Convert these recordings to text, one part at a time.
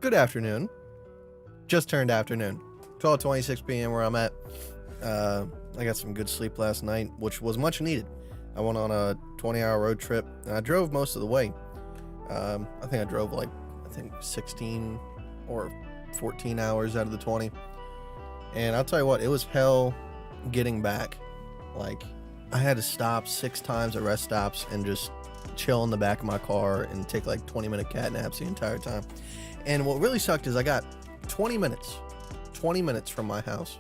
good afternoon. Just turned afternoon. 12:26 p.m. where I'm at. I got some good sleep last night, which was much needed. I went on a 20-hour road trip, and I drove most of the way. I think I drove 16 or 14 hours out of the 20. And I'll tell you what, it was hell getting back. Like, I had to stop 6 times at rest stops and just chill in the back of my car and take 20-minute cat naps the entire time. And what really sucked is I got 20 minutes from my house.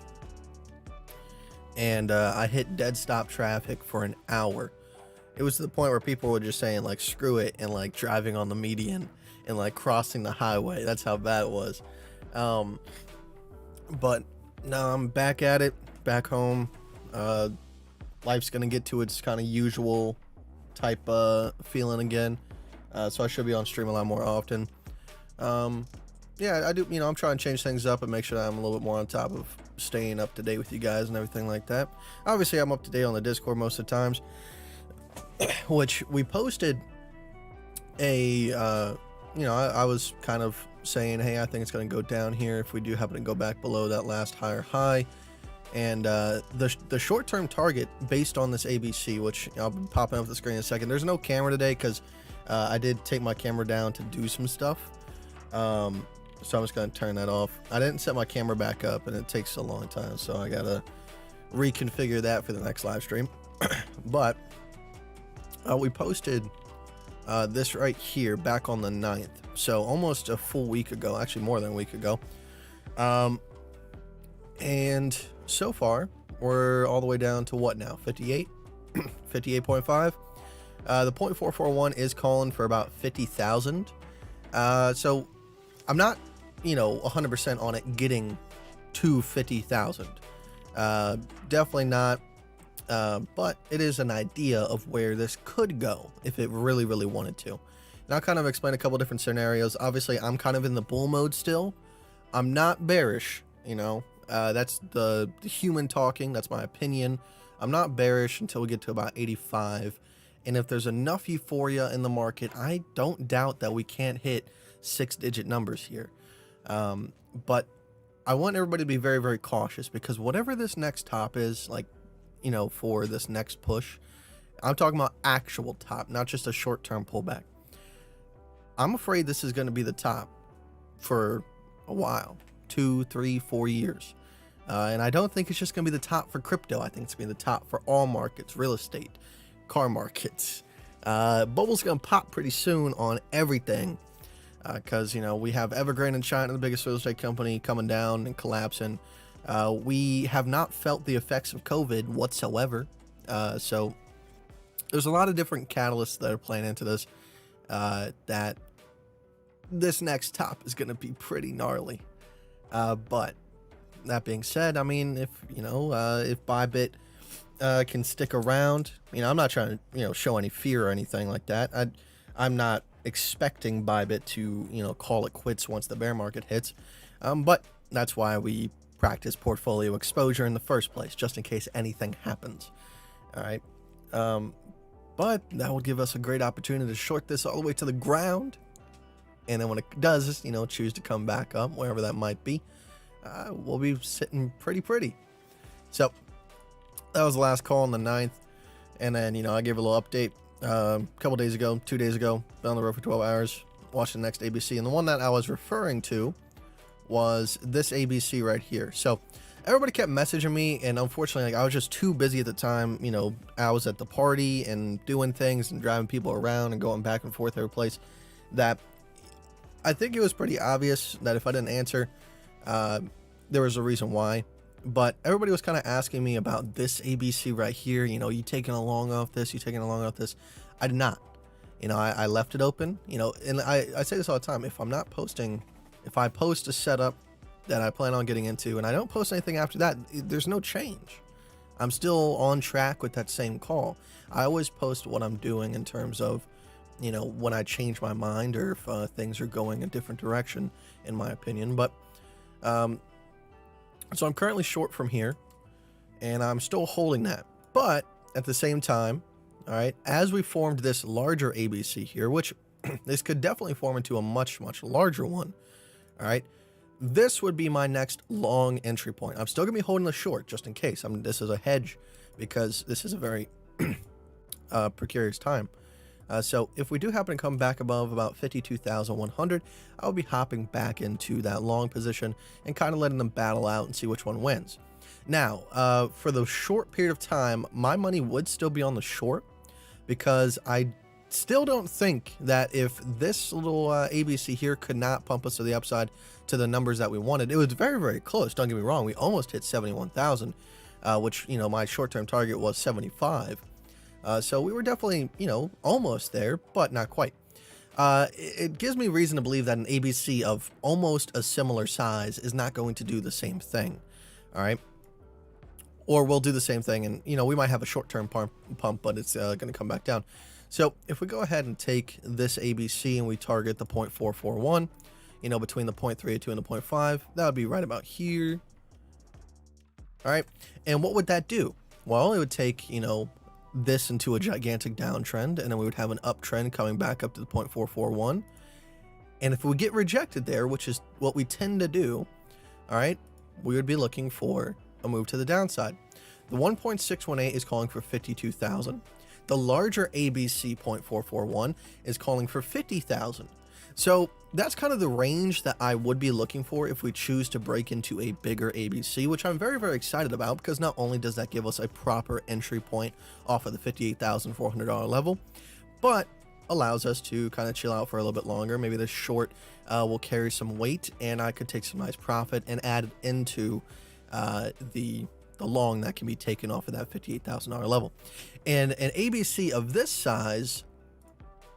And I hit dead stop traffic for an hour. It was to the point where people were just saying screw it and driving on the median and crossing the highway. That's how bad it was. But now I'm back at it, back home. Life's gonna get to its kind of usual type feeling again. So I should be on stream a lot more often. Yeah, I do, I'm trying to change things up and make sure that I'm a little bit more on top of staying up to date with you guys and everything like that. Obviously, I'm up to date on the Discord most of the times, which we posted I was kind of saying, hey, I think it's going to go down here if we do happen to go back below that last higher high. And the short-term target based on this ABC, which I'll be popping up the screen in a second. There's no camera today because I did take my camera down to do some stuff. So I'm just going to turn that off. I didn't set my camera back up, and it takes a long time, so I got to reconfigure that for the next live stream. But we posted this right here back on the 9th, so almost a full week ago, actually more than a week ago. And so far, we're all the way down to what now? 58? 58.5? The 0.441 is calling for about 50,000. So I'm not, 100% on it getting to 50,000. Definitely not. But it is an idea of where this could go if it really, really wanted to. And I'll kind of explain a couple different scenarios. Obviously, I'm kind of in the bull mode still. I'm not bearish, that's the human talking. That's my opinion. I'm not bearish until we get to about 85. And if there's enough euphoria in the market, I don't doubt that we can't hit 6-digit numbers here. But I want everybody to be very, very cautious because whatever this next top is, for this next push, I'm talking about actual top, not just a short-term pullback. I'm afraid this is going to be the top for a while, 2, 3, 4 years. And I don't think it's just going to be the top for crypto. I think it's going to be the top for all markets, real estate, car markets. Bubble's going to pop pretty soon on everything. Because, we have Evergrande in China, the biggest real estate company, coming down and collapsing. We have not felt the effects of COVID whatsoever. So there's a lot of different catalysts that are playing into this, that this next top is going to be pretty gnarly. But that being said, I mean, if Bybit can stick around, I'm not trying to, show any fear or anything like that. I'm not expecting Bybit to, call it quits once the bear market hits. But that's why we practice portfolio exposure in the first place, just in case anything happens. All right. But that will give us a great opportunity to short this all the way to the ground. And then when it does, choose to come back up, wherever that might be, we'll be sitting pretty. So that was the last call on the 9th. And then, I gave a little update a couple days ago, 2 days ago, been on the road for 12 hours, watched the next ABC. And the one that I was referring to was this ABC right here. So everybody kept messaging me, and unfortunately, I was just too busy at the time. I was at the party and doing things and driving people around and going back and forth every place, that I think it was pretty obvious that if I didn't answer, there was a reason why. But everybody was kind of asking me about this ABC right here. You taking a long off this? You taking a long off this? I did not. I left it open. And I say this all the time. If I'm not posting, if I post a setup that I plan on getting into and I don't post anything after that, there's no change. I'm still on track with that same call. I always post what I'm doing in terms of, when I change my mind or if things are going a different direction, in my opinion. But so I'm currently short from here, and I'm still holding that. But at the same time, all right, as we formed this larger ABC here, which this could definitely form into a much, much larger one. All right. This would be my next long entry point. I'm still going to be holding the short just in case. This is a hedge because this is a very precarious time. So if we do happen to come back above about 52,100, I'll be hopping back into that long position and kind of letting them battle out and see which one wins. Now, for the short period of time, my money would still be on the short because I still don't think that if this little ABC here could not pump us to the upside to the numbers that we wanted, it was very, very close. Don't get me wrong. We almost hit 71,000, which, you know, my short-term target was 75. So we were definitely, you know, almost there, but not quite. It gives me reason to believe that an ABC of almost a similar size is not going to do the same thing. All right. Or we'll do the same thing and, you know, we might have a short-term pump, but it's going to come back down. So if we go ahead and take this ABC and we target the 0.441, you know, between the 0.382 and the 0.5, that would be right about here. All right. And what would that do? Well, it would take, you know, this into a gigantic downtrend, and then we would have an uptrend coming back up to the 0.441. And if we get rejected there, which is what we tend to do, all right, we would be looking for a move to the downside. The 1.618 is calling for 52,000. The larger ABC 0.441 is calling for 50,000. So that's kind of the range that I would be looking for if we choose to break into a bigger ABC, which I'm very, very excited about because not only does that give us a proper entry point off of the $58,400 level, but allows us to kind of chill out for a little bit longer. Maybe this short will carry some weight and I could take some nice profit and add it into the long that can be taken off of that $58,000 level. And an ABC of this size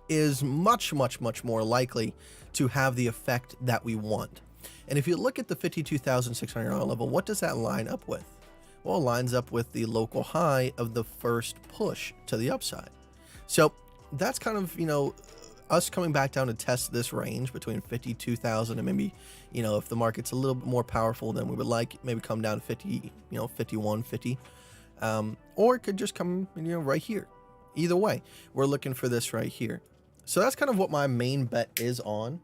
is much, much, much more likely to have the effect that we want. And if you look at the $52,600 level, what does that line up with? Well, it lines up with the local high of the first push to the upside. So that's kind of, you know, us coming back down to test this range between 52,000 and maybe, you know, if the market's a little bit more powerful than we would like, maybe come down to 50, you know, 51, 50. Or it could just come, you know, right here. Either way, we're looking for this right here. So that's kind of what my main bet is on.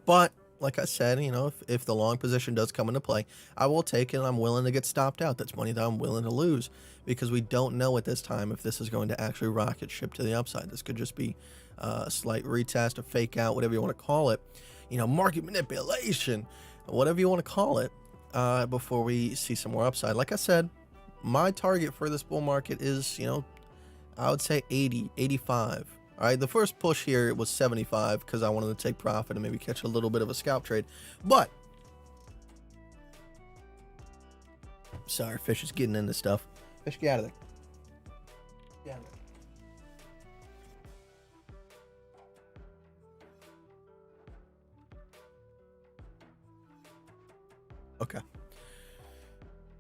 But like I said, you know, if the long position does come into play, I will take it and I'm willing to get stopped out. That's money that I'm willing to lose because we don't know at this time if this is going to actually rocket ship to the upside. This could just be a slight retest, a fake out, whatever you want to call it, you know, market manipulation, whatever you want to call it, before we see some more upside. Like I said, my target for this bull market is, you know, I would say 80, 85. All right, the first push here was 75 because I wanted to take profit and maybe catch a little bit of a scalp trade. But, sorry, fish is getting into stuff. Fish, get out of there. Get out of there. Okay.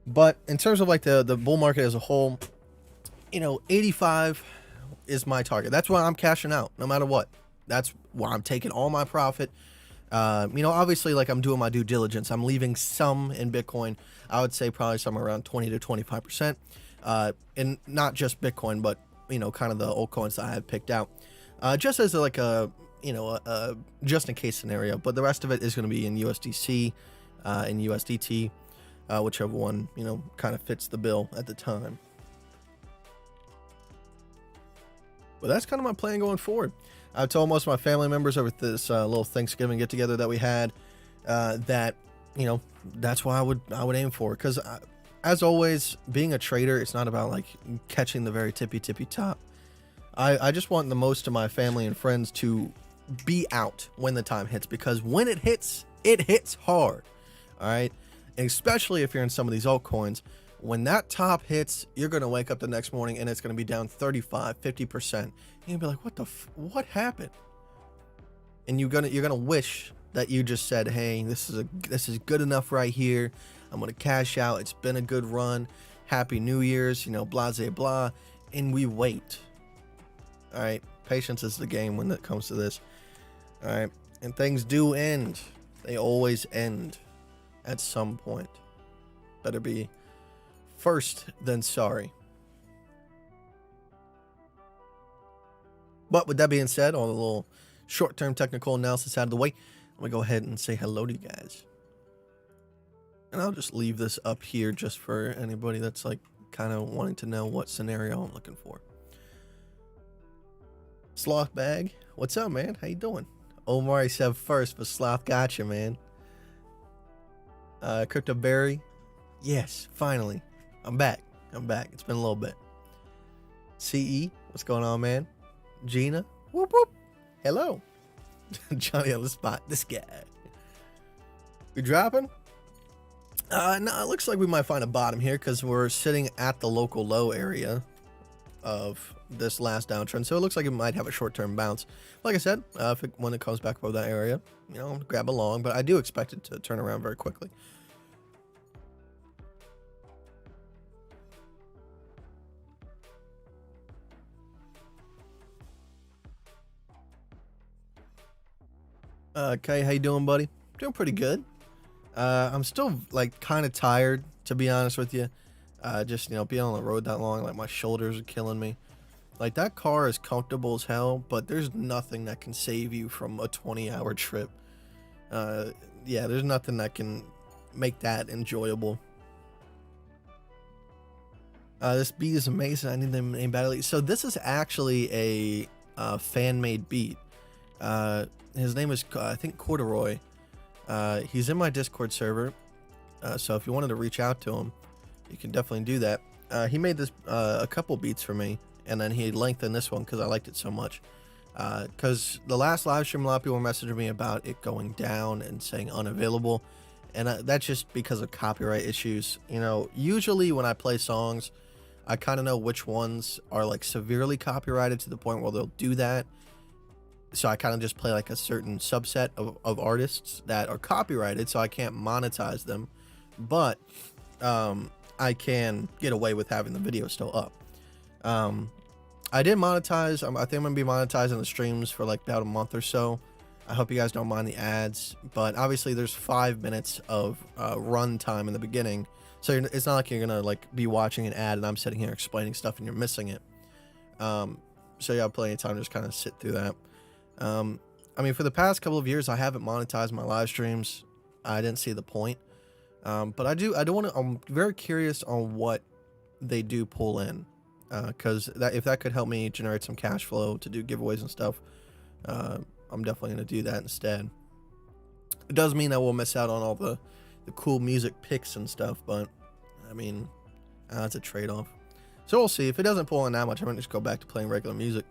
But in terms of like the bull market as a whole, you know, 85 is my target. That's why I'm cashing out no matter what. That's why I'm taking all my profit. You know, obviously, like I'm doing my due diligence. I'm leaving some in Bitcoin. I would say probably somewhere around 20 to 25%. And not just Bitcoin, but, you know, kind of the altcoins that I have picked out. Just as like a, you know, a just in case scenario. But the rest of it is going to be in USDC, in USDT, whichever one, you know, kind of fits the bill at the time. But that's kind of my plan going forward. I've told most of my family members over this little Thanksgiving get together that we had that, you know, that's what I would aim for. Because as always, being a trader, it's not about like catching the very tippy top. I just want the most of my family and friends to be out when the time hits, because when it hits hard. All right. And especially if you're in some of these altcoins. When that top hits, you're going to wake up the next morning and it's going to be down 35, 50%. And you'll be like, what happened? And you're going to wish that you just said, hey, this is good enough right here. I'm going to cash out. It's been a good run. Happy New Year's, you know, blah, blah, blah. And we wait. All right. Patience is the game when it comes to this. All right. And things do end. They always end at some point. Better be first than sorry. But with that being said, all the little short-term technical analysis out of the way, I'm gonna go ahead and say hello to you guys. And I'll just leave this up here just for anybody that's like kind of wanting to know what scenario I'm looking for. Sloth Bag, what's up, man? How you doing? Omar said first, but Sloth got you, man. Crypto Berry, yes, finally, I'm back. It's been a little bit. CE, what's going on, man? Gina, whoop whoop. Hello. Johnny on the spot. This guy. We dropping? No, it looks like we might find a bottom here because we're sitting at the local low area of this last downtrend. So it looks like it might have a short-term bounce. Like I said, when it comes back above that area, you know, grab along. But I do expect it to turn around very quickly. Kite, how you doing, buddy? Doing pretty good. I'm still like kind of tired, to be honest with you. Just, you know, being on the road that long, like my shoulders are killing me. Like that car is comfortable as hell, but there's nothing that can save you from a 20-hour trip. Yeah, there's nothing that can make that enjoyable. This beat is amazing. I need them name badly. So this is actually a fan-made beat. His name is, I think, Corduroy. He's in my Discord server, so if you wanted to reach out to him, you can definitely do that. He made this a couple beats for me, and then he lengthened this one because I liked it so much. Because the last live stream, a lot of people were messaging me about it going down and saying unavailable, and that's just because of copyright issues. You know, usually when I play songs, I kind of know which ones are like severely copyrighted to the point where they'll do that. So I kind of just play like a certain subset of artists that are copyrighted, so I can't monetize them, but I can get away with having the video still up. I did monetize. I think I'm gonna be monetizing the streams for like about a month or so. I hope you guys don't mind the ads, but obviously there's 5 minutes of run time in the beginning, so it's not like you're gonna like be watching an ad and I'm sitting here explaining stuff and you're missing it. So you have plenty of time to just kind of sit through that. I mean, for the past couple of years, I haven't monetized my live streams. I didn't see the point. But I do want to, I'm very curious on what they do pull in. Cause if that could help me generate some cash flow to do giveaways and stuff, I'm definitely going to do that instead. It does mean I will miss out on all the cool music picks and stuff, but I mean, it's a trade-off. So we'll see. If it doesn't pull in that much, I'm going to just go back to playing regular music.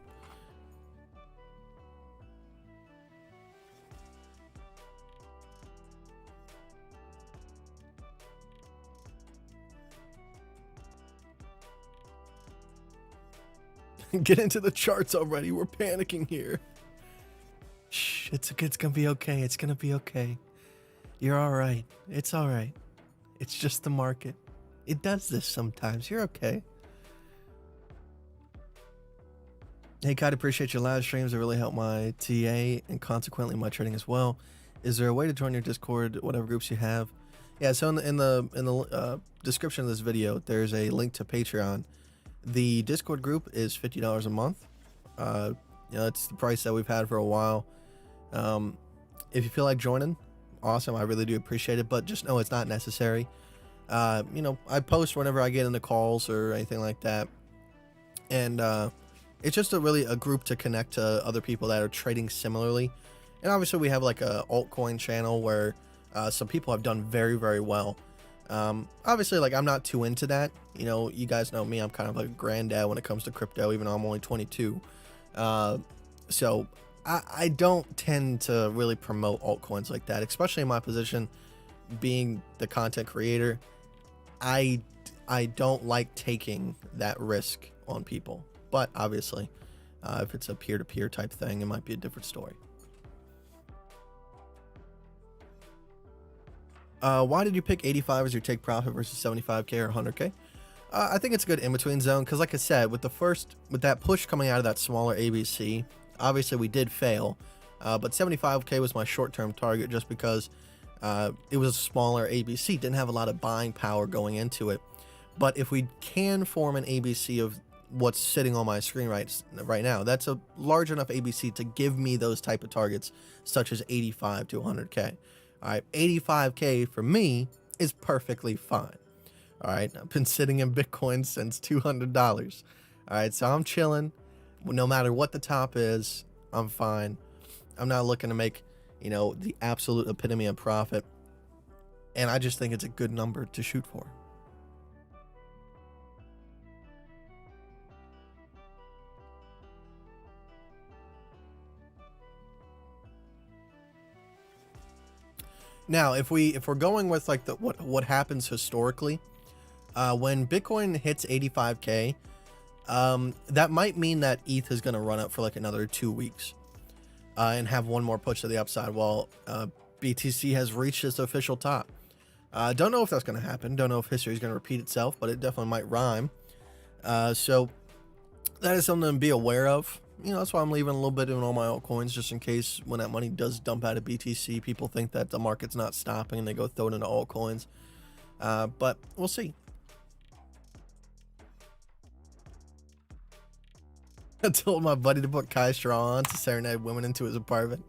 Get into the charts already. We're panicking here. Shh, it's gonna be okay. It's gonna be okay. You're all right. It's all right. It's just the market. It does this sometimes. You're okay. Hey, Kite, appreciate your live streams. They really help my TA and consequently my trading as well. Is there a way to join your Discord, whatever groups you have? Yeah, so in the description of this video, there's a link to Patreon. The Discord group is $50 a month. You know, it's the price that we've had for a while. If you feel like joining, awesome. I really do appreciate it, but just know it's not necessary. You know, I post whenever I get into calls or anything like that. And it's just a group to connect to other people that are trading similarly. And obviously we have like a altcoin channel where some people have done very, very well. Obviously, like, I'm not too into that. You know, you guys know me, I'm kind of like a granddad when it comes to crypto, even though I'm only 22. So I don't tend to really promote altcoins like that, especially in my position being the content creator. I don't like taking that risk on people, but obviously if it's a peer-to-peer type thing, it might be a different story. Why did you pick 85 as your take profit versus 75k or 100k? I think it's a good in-between zone because, like I said, with that push coming out of that smaller ABC, obviously we did fail, but 75k was my short-term target just because it was a smaller ABC, didn't have a lot of buying power going into it. But if we can form an ABC of what's sitting on my screen right now. That's a large enough ABC to give me those type of targets, such as 85 to 100K. All right, 85K for me is perfectly fine. All right, I've been sitting in Bitcoin since $200. All right, so I'm chilling. No matter what the top is, I'm fine. I'm not looking to make, you know, the absolute epitome of profit. And I just think it's a good number to shoot for. Now, if we're going with like what happens historically, when Bitcoin hits 85K, that might mean that ETH is going to run up for like another 2 weeks, and have one more push to the upside while BTC has reached its official top. Don't know if that's going to happen. Don't know if history is going to repeat itself, but it definitely might rhyme. So that is something to be aware of. You know, that's why I'm leaving a little bit in all my altcoins, just in case when that money does dump out of BTC, people think that the market's not stopping and they go throw it into altcoins. But we'll see. I told my buddy to put Kite Straw on to serenade women into his apartment.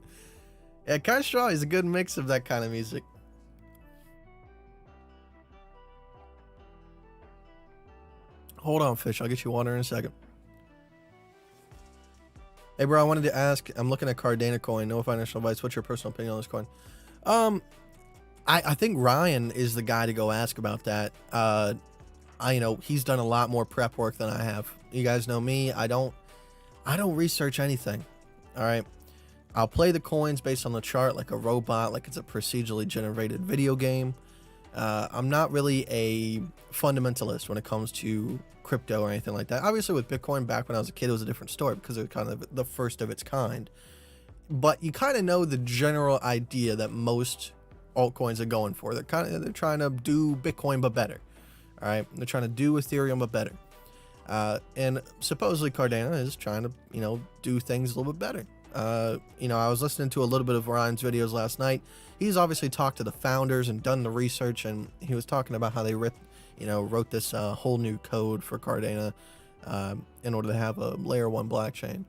Yeah, Kite Straw is a good mix of that kind of music. Hold on, Fish. I'll get you water in a second. Hey, bro, I wanted to ask. I'm looking at Cardano coin. No financial advice. What's your personal opinion on this coin? I think Ryan is the guy to go ask about that. You know, he's done a lot more prep work than I have. You guys know me. I don't research anything. All right. I'll play the coins based on the chart like a robot, like it's a procedurally generated video game. I'm not really a fundamentalist when it comes to crypto or anything like that. Obviously with Bitcoin back when I was a kid, it was a different story because it was kind of the first of its kind. But you kind of know the general idea that most altcoins are going for. They're trying to do Bitcoin but better. All right, they're trying to do Ethereum but better. And supposedly Cardano is trying to, you know, do things a little bit better. You know, I was listening to a little bit of Ryan's videos last night. He's obviously talked to the founders and done the research, and he was talking about how they wrote this whole new code for Cardano in order to have a layer 1 blockchain.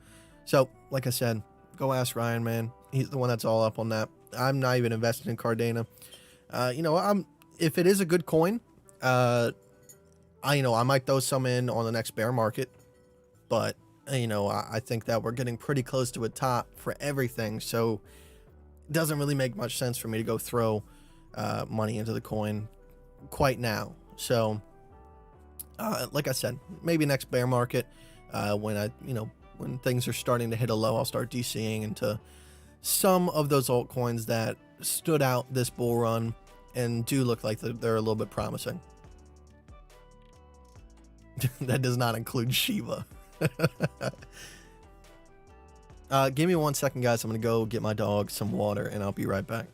So, like I said, go ask Ryan, man. He's the one that's all up on that. I'm not even invested in Cardano. You know, if it is a good coin, I might throw some in on the next bear market, but you know, I think that we're getting pretty close to a top for everything, so it doesn't really make much sense for me to go throw money into the coin quite now. So like I said, maybe next bear market, when things are starting to hit a low, I'll start DCing into some of those altcoins that stood out this bull run and do look like they're a little bit promising. That does not include Shiba. Give me 1 second, guys. I'm gonna go get my dog some water and I'll be right back.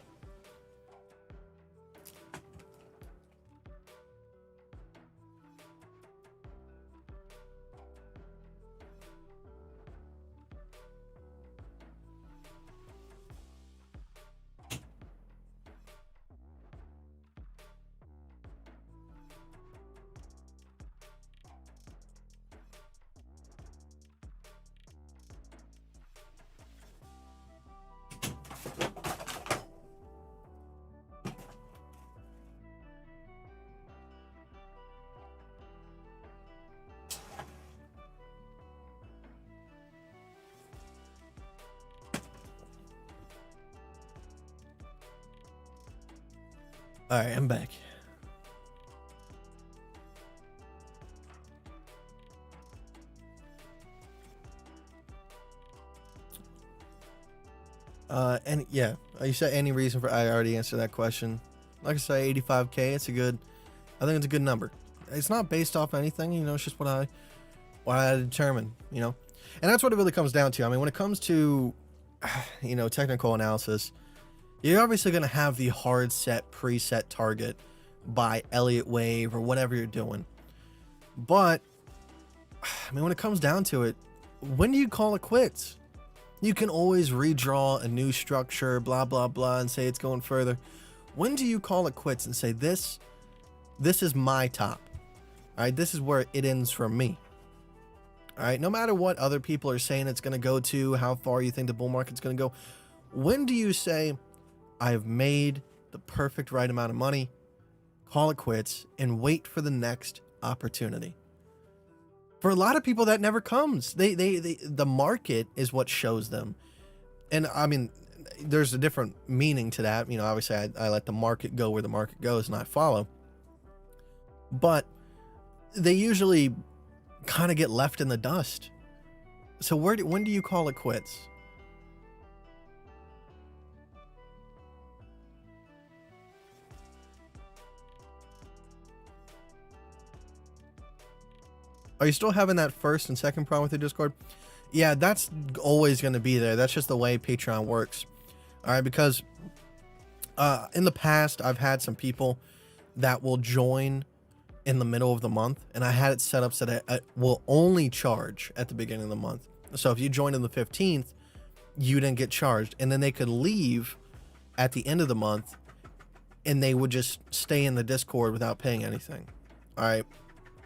All right, I'm back. And yeah, you said any reason for, I already answered that question. Like I say, 85K, I think it's a good number. It's not based off anything, you know, it's just what I determine, you know, and that's what it really comes down to. I mean, when it comes to, you know, technical analysis, you're obviously going to have the hard set preset target by Elliott wave or whatever you're doing. But I mean, when it comes down to it, when do you call it quits? You can always redraw a new structure, blah, blah, blah, and say it's going further. When do you call it quits and say, this is my top? All right, this is where it ends for me. All right, no matter what other people are saying it's going to go to, how far you think the bull market's going to go, when do you say, I've made the perfect right amount of money, call it quits, and wait for the next opportunity? For a lot of people, that never comes. The market is what shows them. And I mean, there's a different meaning to that. You know, obviously I let the market go where the market goes and I follow. But they usually kind of get left in the dust. So when do you call it quits? Are you still having that first and second problem with your Discord? Yeah, that's always going to be there. That's just the way Patreon works. All right, because in the past, I've had some people that will join in the middle of the month, and I had it set up so that I will only charge at the beginning of the month. So if you joined on the 15th, you didn't get charged, and then they could leave at the end of the month, and they would just stay in the Discord without paying anything. All right.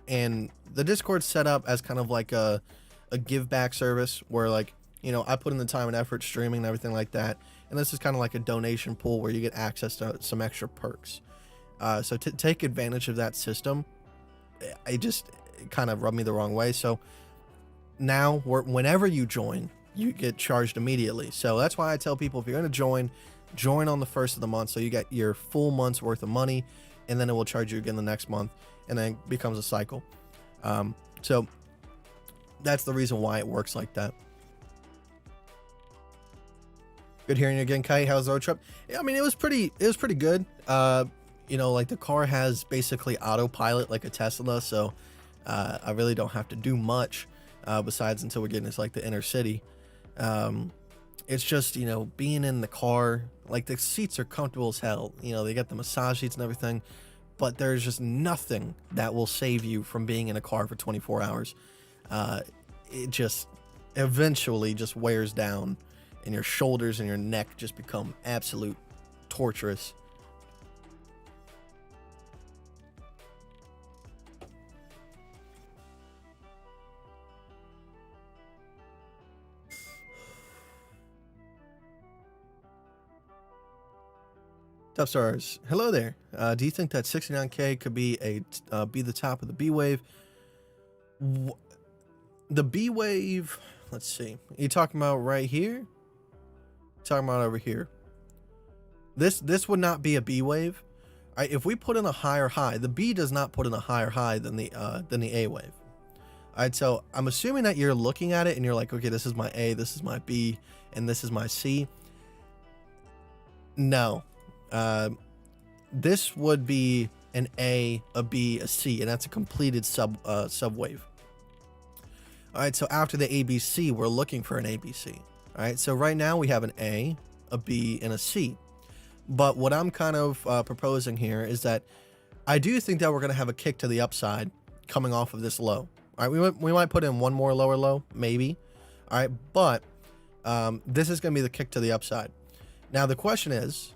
And the Discord's set up as kind of like a give back service where, like, you know, I put in the time and effort streaming and everything like that. And this is kind of like a donation pool where you get access to some extra perks. So to take advantage of that system, it kind of rubbed me the wrong way. So now whenever you join, you get charged immediately. So that's why I tell people, if you're going to join on the first of the month. So you get your full month's worth of money, and then it will charge you again the next month. And then it becomes a cycle. So that's the reason why it works like that. Good hearing you again, Kite. How's the road trip? Yeah, I mean, it was pretty good. You know, like the car has basically autopilot like a Tesla, so I really don't have to do much besides until we're getting into like the inner city. It's just, you know, being in the car, like the seats are comfortable as hell. You know, they got the massage seats and everything. But there's just nothing that will save you from being in a car for 24 hours. It just eventually just wears down, and your shoulders and your neck just become absolute torturous. Tough stars. Hello there. Do you think that 69K could be be the top of the B wave? The B wave. Let's see. Are you talking about right here? Talking about over here. This would not be a B wave. All right, if we put in a higher high, the B does not put in a higher high than the A wave. All right, so I'm assuming that you're looking at it and you're like, okay, this is my A, this is my B, and this is my C. No. This would be an A, a B, a C, and that's a completed subwave. All right, so after the ABC, we're looking for an ABC. All right, so right now we have an A, a B, and a C. But what I'm kind of proposing here is that I do think that we're going to have a kick to the upside coming off of this low. All right, we might put in one more lower low, maybe. All right, but this is going to be the kick to the upside. Now, the question is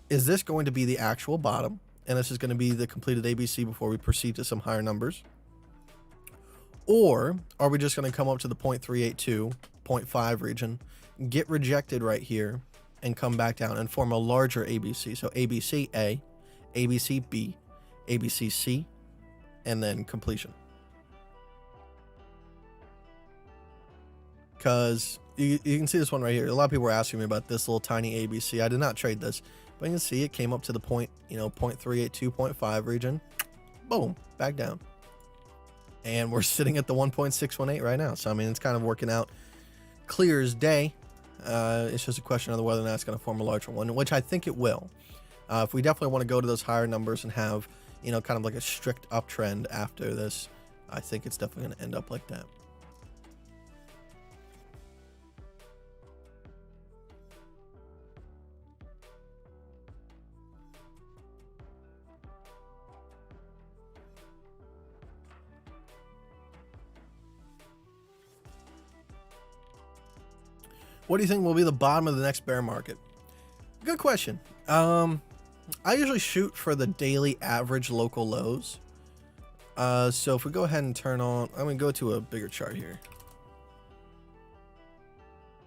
this going to be the actual bottom? And this is going to be the completed ABC before we proceed to some higher numbers? Or are we just going to come up to the 0.382, 0.5 region, get rejected right here, and come back down and form a larger ABC? So ABC A, ABC B, ABC C, and then completion. Because you can see this one right here. A lot of people were asking me about this little tiny ABC. I did not trade this, but you can see it came up to the 0.382, 0.5 region. Boom, back down. And we're sitting at the 1.618 right now. So, I mean, it's kind of working out clear as day. It's just a question of whether or not it's going to form a larger one, which I think it will. If we definitely want to go to those higher numbers and have, kind of like a strict uptrend after this, I think it's definitely going to end up like that. What do you think will be the bottom of the next bear market? Good question. I usually shoot for the daily average local lows. So if we go ahead and turn on, I'm going to go to a bigger chart here.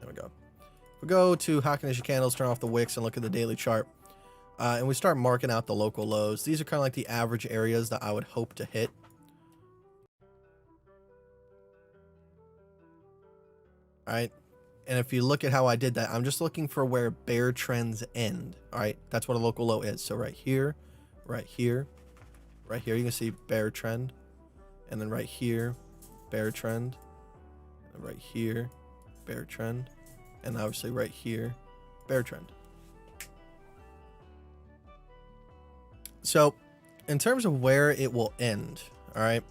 There we go. If we go to Hackinishi candles, turn off the wicks and look at the daily chart. And we start marking out the local lows. These are kind of like the average areas that I would hope to hit. All right. And if you look at how I did that, I'm just looking for where bear trends end. All right. That's what a local low is. So right here, right here, right here, you can see bear trend. And then right here, bear trend. And right here, bear trend. And obviously right here, bear trend. So in terms of where it will end, all right,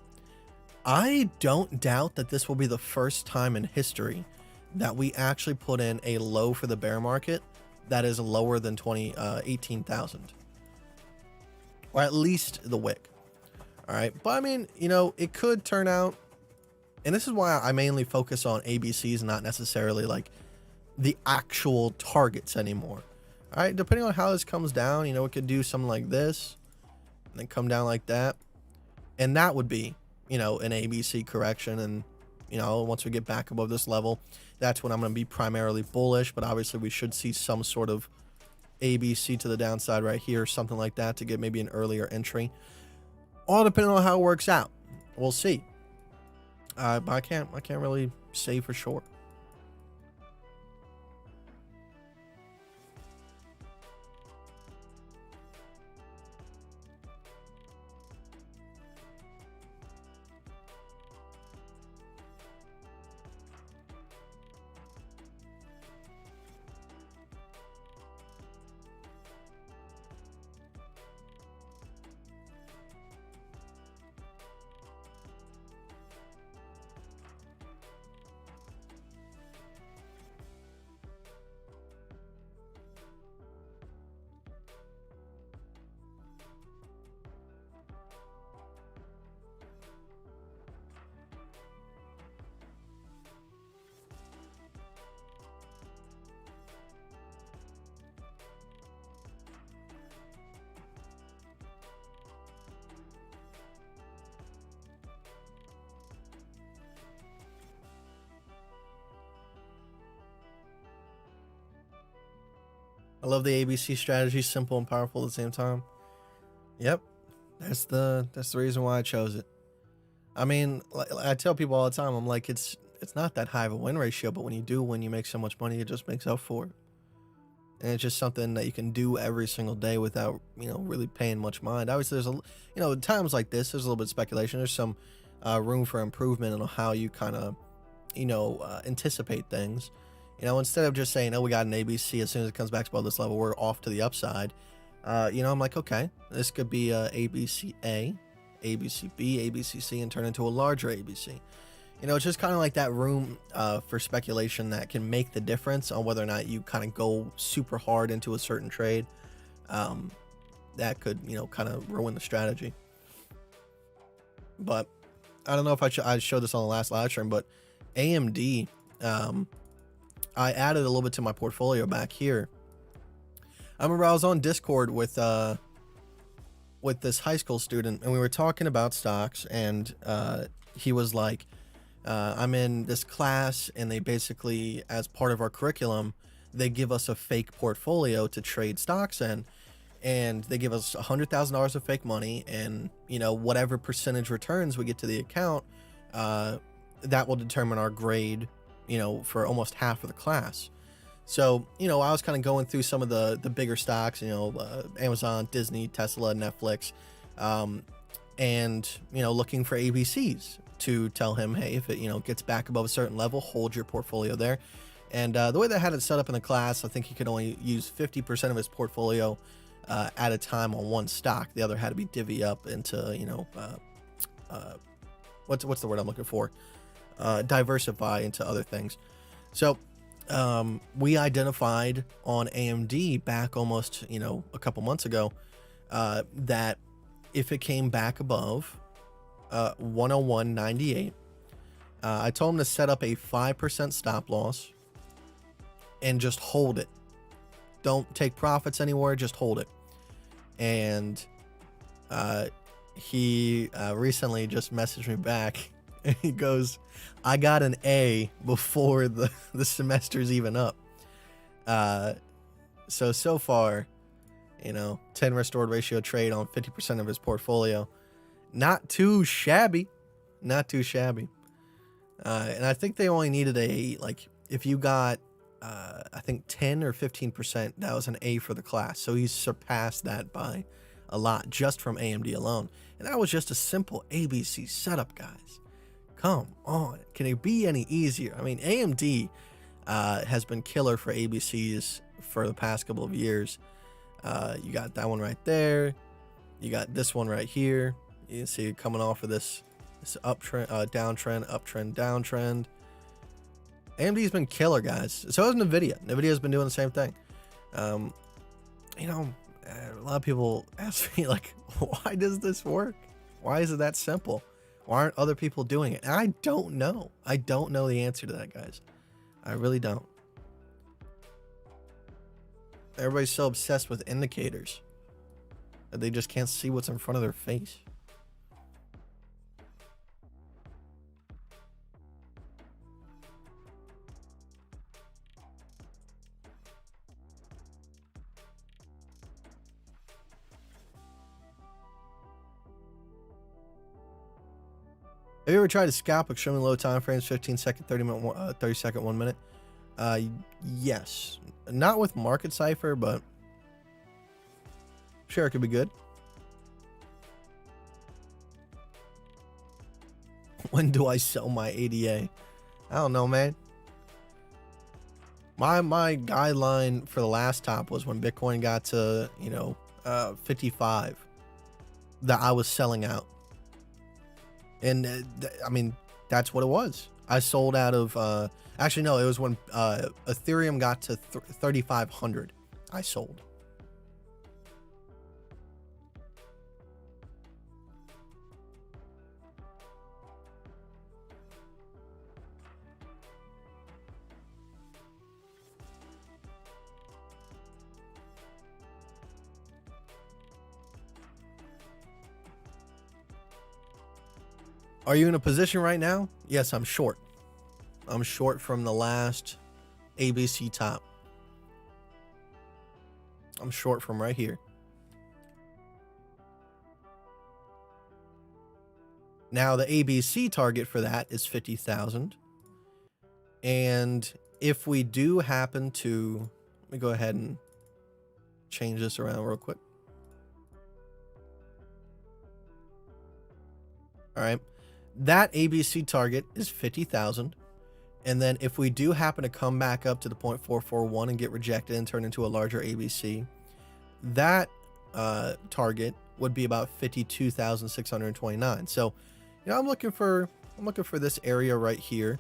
I don't doubt that this will be the first time in history that we actually put in a low for the bear market that is lower than 18,000, or at least the wick. All right. But I mean, you know, it could turn out, and this is why I mainly focus on ABCs, not necessarily like the actual targets anymore. All right. Depending on how this comes down, you know, it could do something like this and then come down like that. And that would be, you know, an ABC correction. And, you know, once we get back above this level, that's when I'm going to be primarily bullish. But obviously we should see some sort of ABC to the downside right here, something like that, to get maybe an earlier entry. All depending on how it works out. We'll see. But I can't really say for sure. I love the ABC strategy, simple and powerful at the same time. Yep, that's the reason why I chose it. I mean, like, I tell people all the time, I'm like, it's not that high of a win ratio, but when you do win, you make so much money, it just makes up for it. And it's just something that you can do every single day without, you know, really paying much mind. Obviously, there's you know, times like this, there's a little bit of speculation. There's some room for improvement on how you kind of, you know, anticipate things. You know, instead of just saying, oh, we got an ABC, as soon as it comes back above this level, we're off to the upside. You know, I'm like, okay, this could be ABC-A, ABC-B, ABC-C, and turn into a larger ABC. You know, it's just kind of like that room for speculation that can make the difference on whether or not you kind of go super hard into a certain trade. That could, you know, kind of ruin the strategy. But I don't know if I showed this on the last live stream, but AMD, I added a little bit to my portfolio back here. I remember I was on Discord with this high school student, and we were talking about stocks, and he was like, I'm in this class, and they basically, as part of our curriculum, they give us a fake portfolio to trade stocks in, and they give us $100,000 of fake money, and, you know, whatever percentage returns we get to the account, that will determine our grade, you know, for almost half of the class. So, you know, I was kind of going through some of the bigger stocks, you know, Amazon, Disney, Tesla, Netflix, and, you know, looking for ABCs to tell him, hey, if it, you know, gets back above a certain level, hold your portfolio there. And the way that I had it set up in the class, I think he could only use 50% of his portfolio at a time on one stock. The other had to be divvy up into, you know, what's the word I'm looking for? Diversify into other things. So we identified on AMD back almost, you know, a couple months ago, that if it came back above 101.98, I told him to set up a 5% stop loss and just hold it. Don't take profits anywhere, just hold it. And he recently just messaged me back. And he goes, I got an A before the semester's even up. So far, 10 restored ratio trade on 50% of his portfolio. Not too shabby. Not too shabby. And I think they only needed if you got, I think 10 or 15%, that was an A for the class. So he's surpassed that by a lot just from AMD alone. And that was just a simple ABC setup, guys. Come on. Can it be any easier? I mean, AMD has been killer for ABCs for the past couple of years. You got that one right there. You got this one right here. You can see it coming off of this uptrend, downtrend, uptrend, downtrend. AMD's been killer, guys. So has NVIDIA. NVIDIA's been doing the same thing. A lot of people ask me, like, why does this work? Why is it that simple? Why aren't other people doing it? And I don't know. I don't know the answer to that, guys. I really don't. Everybody's so obsessed with indicators that they just can't see what's in front of their face. Have you ever tried to scalp extremely low time frames, 15 second, 30 second, 1 minute? Yes. Not with Market Cipher, but sure, it could be good. When do I sell my ADA? I don't know, man. My guideline for the last top was when Bitcoin got to, 55, that I was selling out. And I mean, that's what it was. I sold out of, actually, no, it was when Ethereum got to 3,500. I sold. Are you in a position right now? Yes, I'm short. I'm short from the last ABC top. I'm short from right here. Now the ABC target for that is 50,000. And if we do happen to, let me go ahead and change this around real quick. All right. That ABC target is 50,000. And then if we do happen to come back up to the 0.441 and get rejected and turn into a larger ABC, that target would be about 52,629. So, I'm looking for this area right here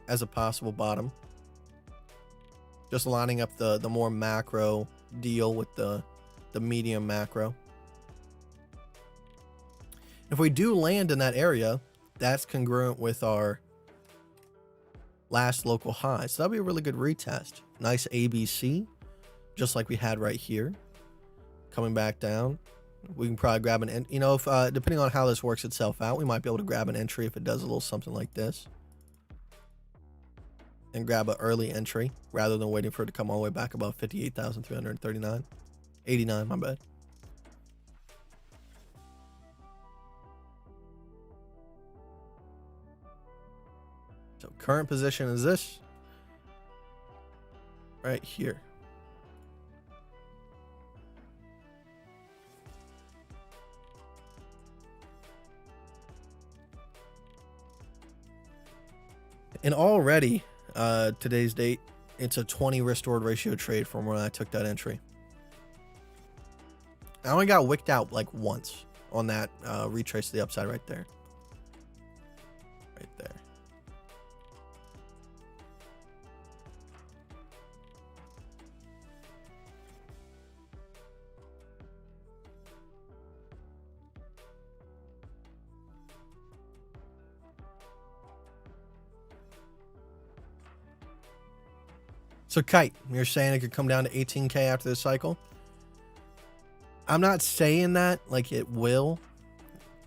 as a possible bottom. Just lining up the more macro deal with the medium macro. If we do land in that area, that's congruent with our last local high. So that'll be a really good retest. Nice ABC, just like we had right here. Coming back down. We can probably grab if depending on how this works itself out, we might be able to grab an entry if it does a little something like this. And grab an early entry rather than waiting for it to come all the way back above 58,339. 89, my bad. So current position is this right here. And already, today's date, it's a 20 restored ratio trade from when I took that entry. I only got wicked out like once on that retrace to the upside right there. Right there. So Kite, you're saying it could come down to 18K after this cycle? I'm not saying that like it will.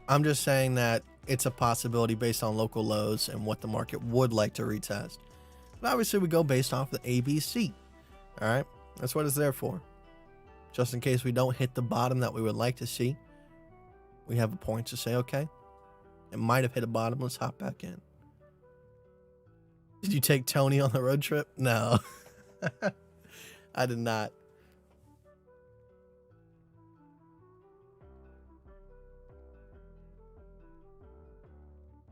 I'm just saying that it's a possibility based on local lows and what the market would like to retest. But obviously we go based off the ABC. All right, that's what it's there for. Just in case we don't hit the bottom that we would like to see, we have a point to say, okay, it might have hit a bottom. Let's hop back in. Did you take Tony on the road trip? No, I did not.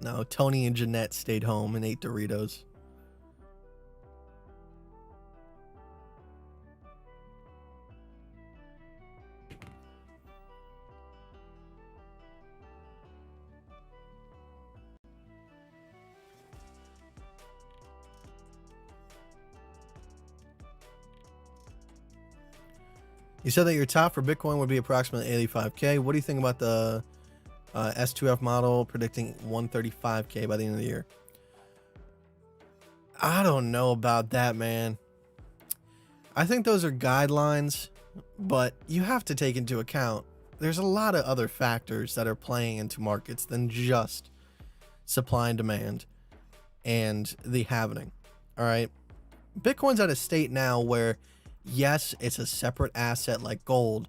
No, Tony and Jeanette stayed home and ate Doritos. You said that your top for Bitcoin would be approximately 85K. What do you think about the S2F model predicting 135K by the end of the year? I don't know about that, man. I think those are guidelines, but you have to take into account there's a lot of other factors that are playing into markets than just supply and demand and the halving. All right. Bitcoin's at a state now where, yes, it's a separate asset like gold,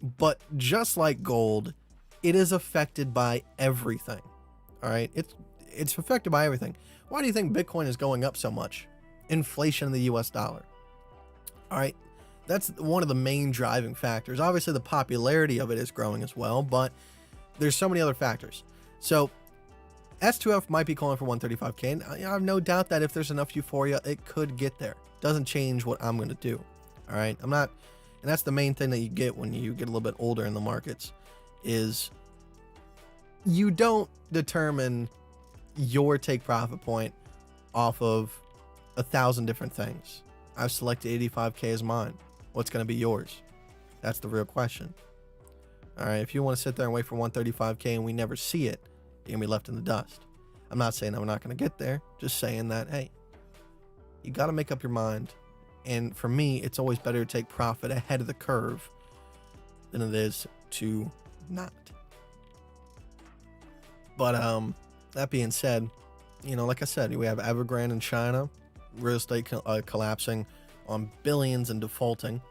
but just like gold, it is affected by everything. All right. It's affected by everything. Why do you think Bitcoin is going up so much? Inflation in the US dollar. All right. That's one of the main driving factors. Obviously, the popularity of it is growing as well, but there's so many other factors. So S2F might be calling for 135K. And I have no doubt that if there's enough euphoria, it could get there. Doesn't change what I'm going to do. All right. I'm not, and that's the main thing that you get when you get a little bit older in the markets is you don't determine your take profit point off of 1,000 different things. I've selected 85K as mine. What's going to be yours? That's the real question. All right. If you want to sit there and wait for 135K and we never see it, you're going to be left in the dust. I'm not saying that we're not going to get there. Just saying that, hey, you got to make up your mind. And for me, it's always better to take profit ahead of the curve than it is to not. But that being said, you know, like I said, we have Evergrande in China, real estate collapsing on billions and defaulting.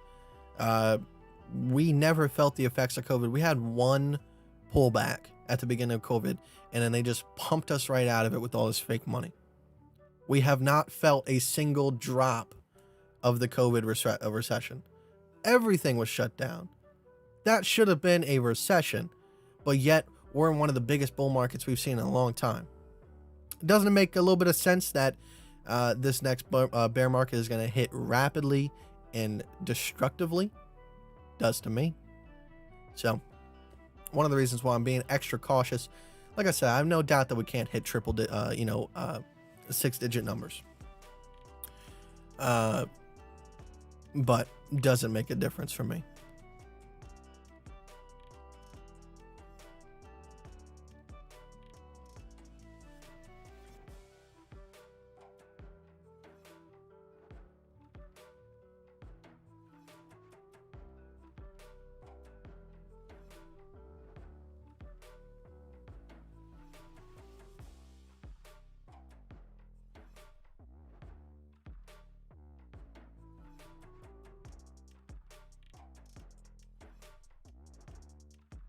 We never felt the effects of COVID. We had one pullback at the beginning of COVID, and then they just pumped us right out of it with all this fake money. We have not felt a single drop of the COVID recession. Everything was shut down. That should have been a recession, but yet we're in one of the biggest bull markets we've seen in a long time. Doesn't it make a little bit of sense that this next bear market is going to hit rapidly and destructively? Does to me. So one of the reasons why I'm being extra cautious, like I said, I have no doubt that we can't hit six-digit numbers. But doesn't make a difference for me.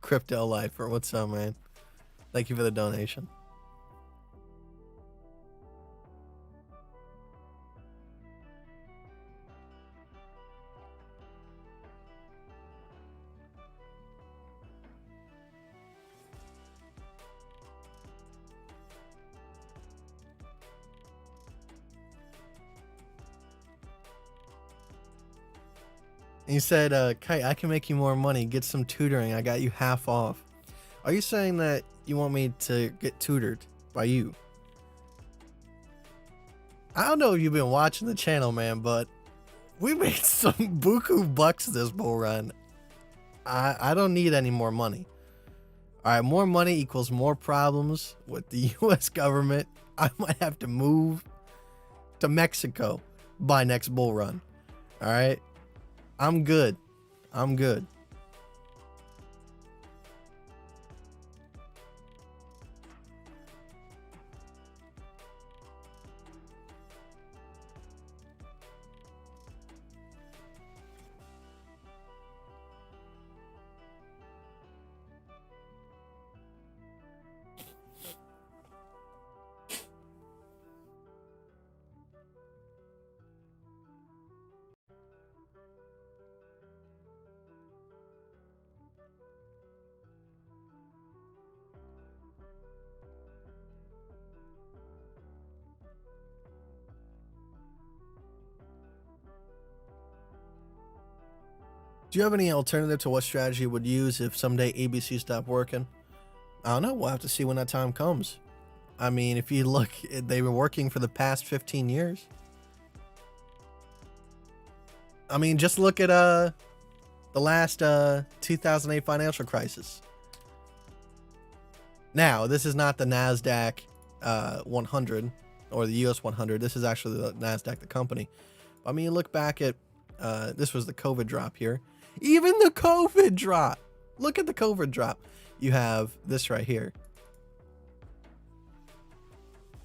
Crypto Lifer, what's up, man? Thank you for the donation. You said, Kite, I can make you more money. Get some tutoring. I got you half off. Are you saying that you want me to get tutored by you? I don't know if you've been watching the channel, man, but we made some buku bucks this bull run. I don't need any more money. All right, more money equals more problems with the U.S. government. I might have to move to Mexico by next bull run. All right. I'm good. I'm good. Do you have any alternative to what strategy you would use if someday ABC stopped working? I don't know. We'll have to see when that time comes. I mean, if you look, they've been working for the past 15 years. I mean, just look at the last 2008 financial crisis. Now, this is not the NASDAQ 100 or the US 100. This is actually the NASDAQ, the company. I mean, you look back at, this was the COVID drop here. Even the COVID drop. Look at the COVID drop. You have this right here.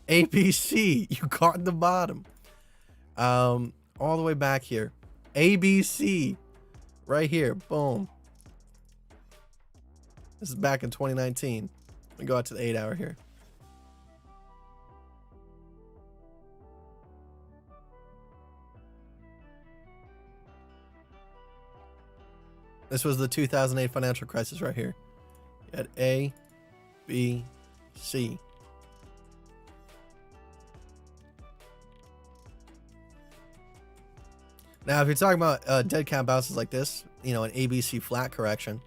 ABC, you caught the bottom. All the way back here. ABC, right here. Boom. This is back in 2019. Let me go out to the 8-hour here. This was the 2008 financial crisis right here. You had A, B, C. Now, if you're talking about dead cat bounces like this, you know, an ABC flat correction.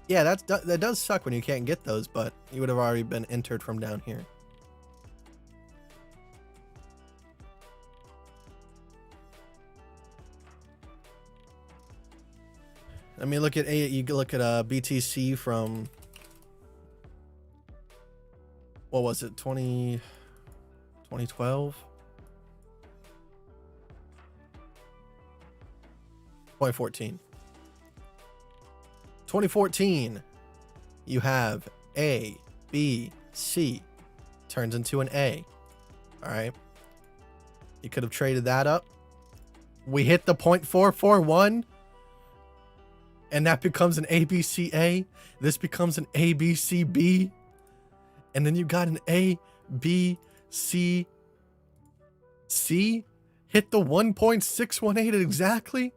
Yeah, that does suck when you can't get those, but you would have already been entered from down here. I mean, look at you look at BTC from, what was it, 2012? 2014. 2014, you have A, B, C, turns into an A. All right. You could have traded that up. We hit the 0.441, and that becomes an ABCA. This becomes an ABCB. And then you got an A, B, C, C. Hit the 1.618 exactly.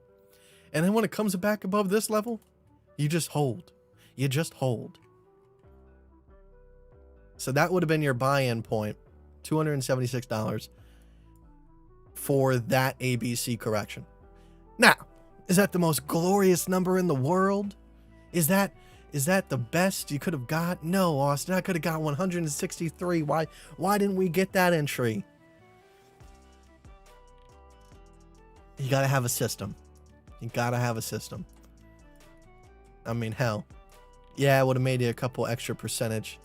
And then when it comes back above this level, you just hold. You just hold. So that would have been your buy-in point, $276 for that ABC correction. Now, is that the most glorious number in the world? Is that the best you could have got? No, Austin, I could have got 163. Why didn't we get that entry? You got to have a system. You got to have a system. I mean, hell. Yeah, it would have made you a couple extra percentage,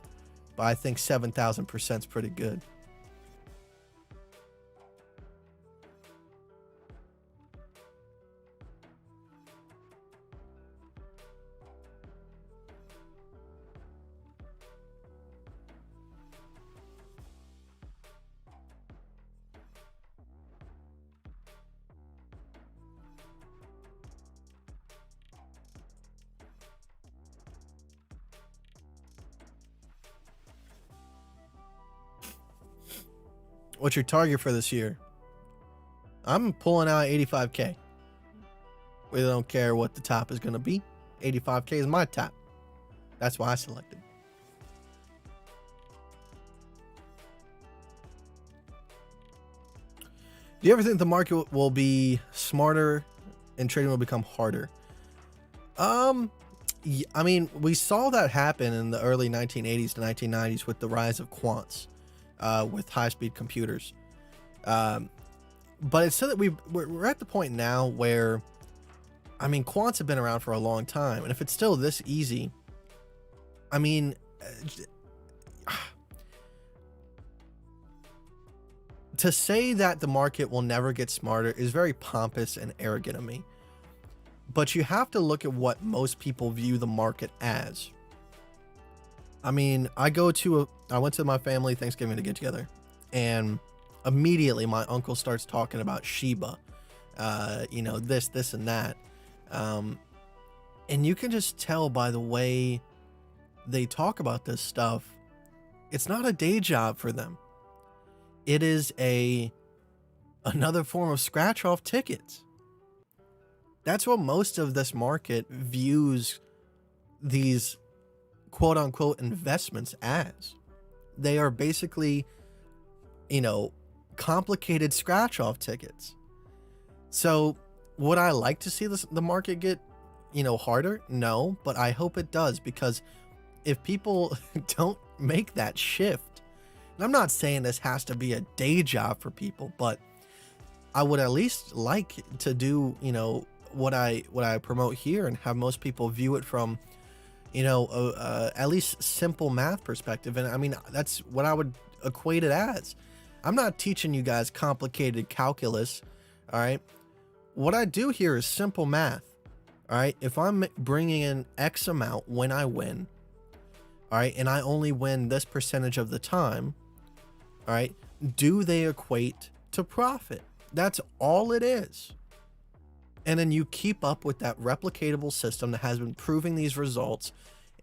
but I think 7,000% is pretty good. What's your target for this year? I'm pulling out 85K. We don't care what the top is going to be. 85K is my top. That's why I selected. Do you ever think the market will be smarter and trading will become harder? I mean, we saw that happen in the early 1980s to 1990s with the rise of quants. With high-speed computers. But it's so that we're at the point now where, I mean, quants have been around for a long time. And if it's still this easy, I mean, to say that the market will never get smarter is very pompous and arrogant of me. But you have to look at what most people view the market as. I mean, I went to my family Thanksgiving to get together, and immediately my uncle starts talking about Shiba, you know, this and that. And you can just tell by the way they talk about this stuff, it's not a day job for them. It is another form of scratch off tickets. That's what most of this market views these quote unquote investments as. They are basically, you know, complicated scratch off tickets. So Would I like to see the market get, harder? No, but I hope it does, because if people don't make that shift, and I'm not saying this has to be a day job for people, but I would at least like to do, what I promote here and have most people view it from, at least simple math perspective. And I mean, that's what I would equate it as. I'm not teaching you guys complicated calculus. All right. What I do here is simple math. All right. If I'm bringing in X amount when I win, all right, and I only win this percentage of the time, all right, do they equate to profit? That's all it is. And then you keep up with that replicatable system that has been proving these results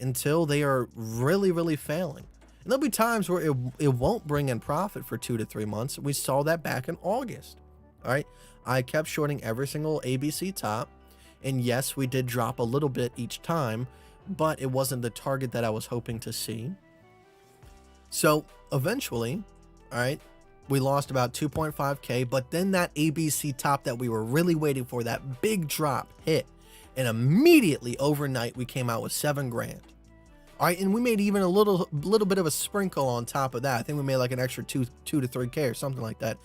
until they are really, really failing. And there'll be times where it won't bring in profit for 2 to 3 months. We saw that back in August. All right. I kept shorting every single ABC top. And yes, we did drop a little bit each time, but it wasn't the target that I was hoping to see. So eventually, all right, we lost about 2.5K, but then that ABC top that we were really waiting for, that big drop, hit. And immediately overnight, we came out with $7,000. All right, and we made even a little bit of a sprinkle on top of that. I think we made like an extra 2 to 3K or something like that.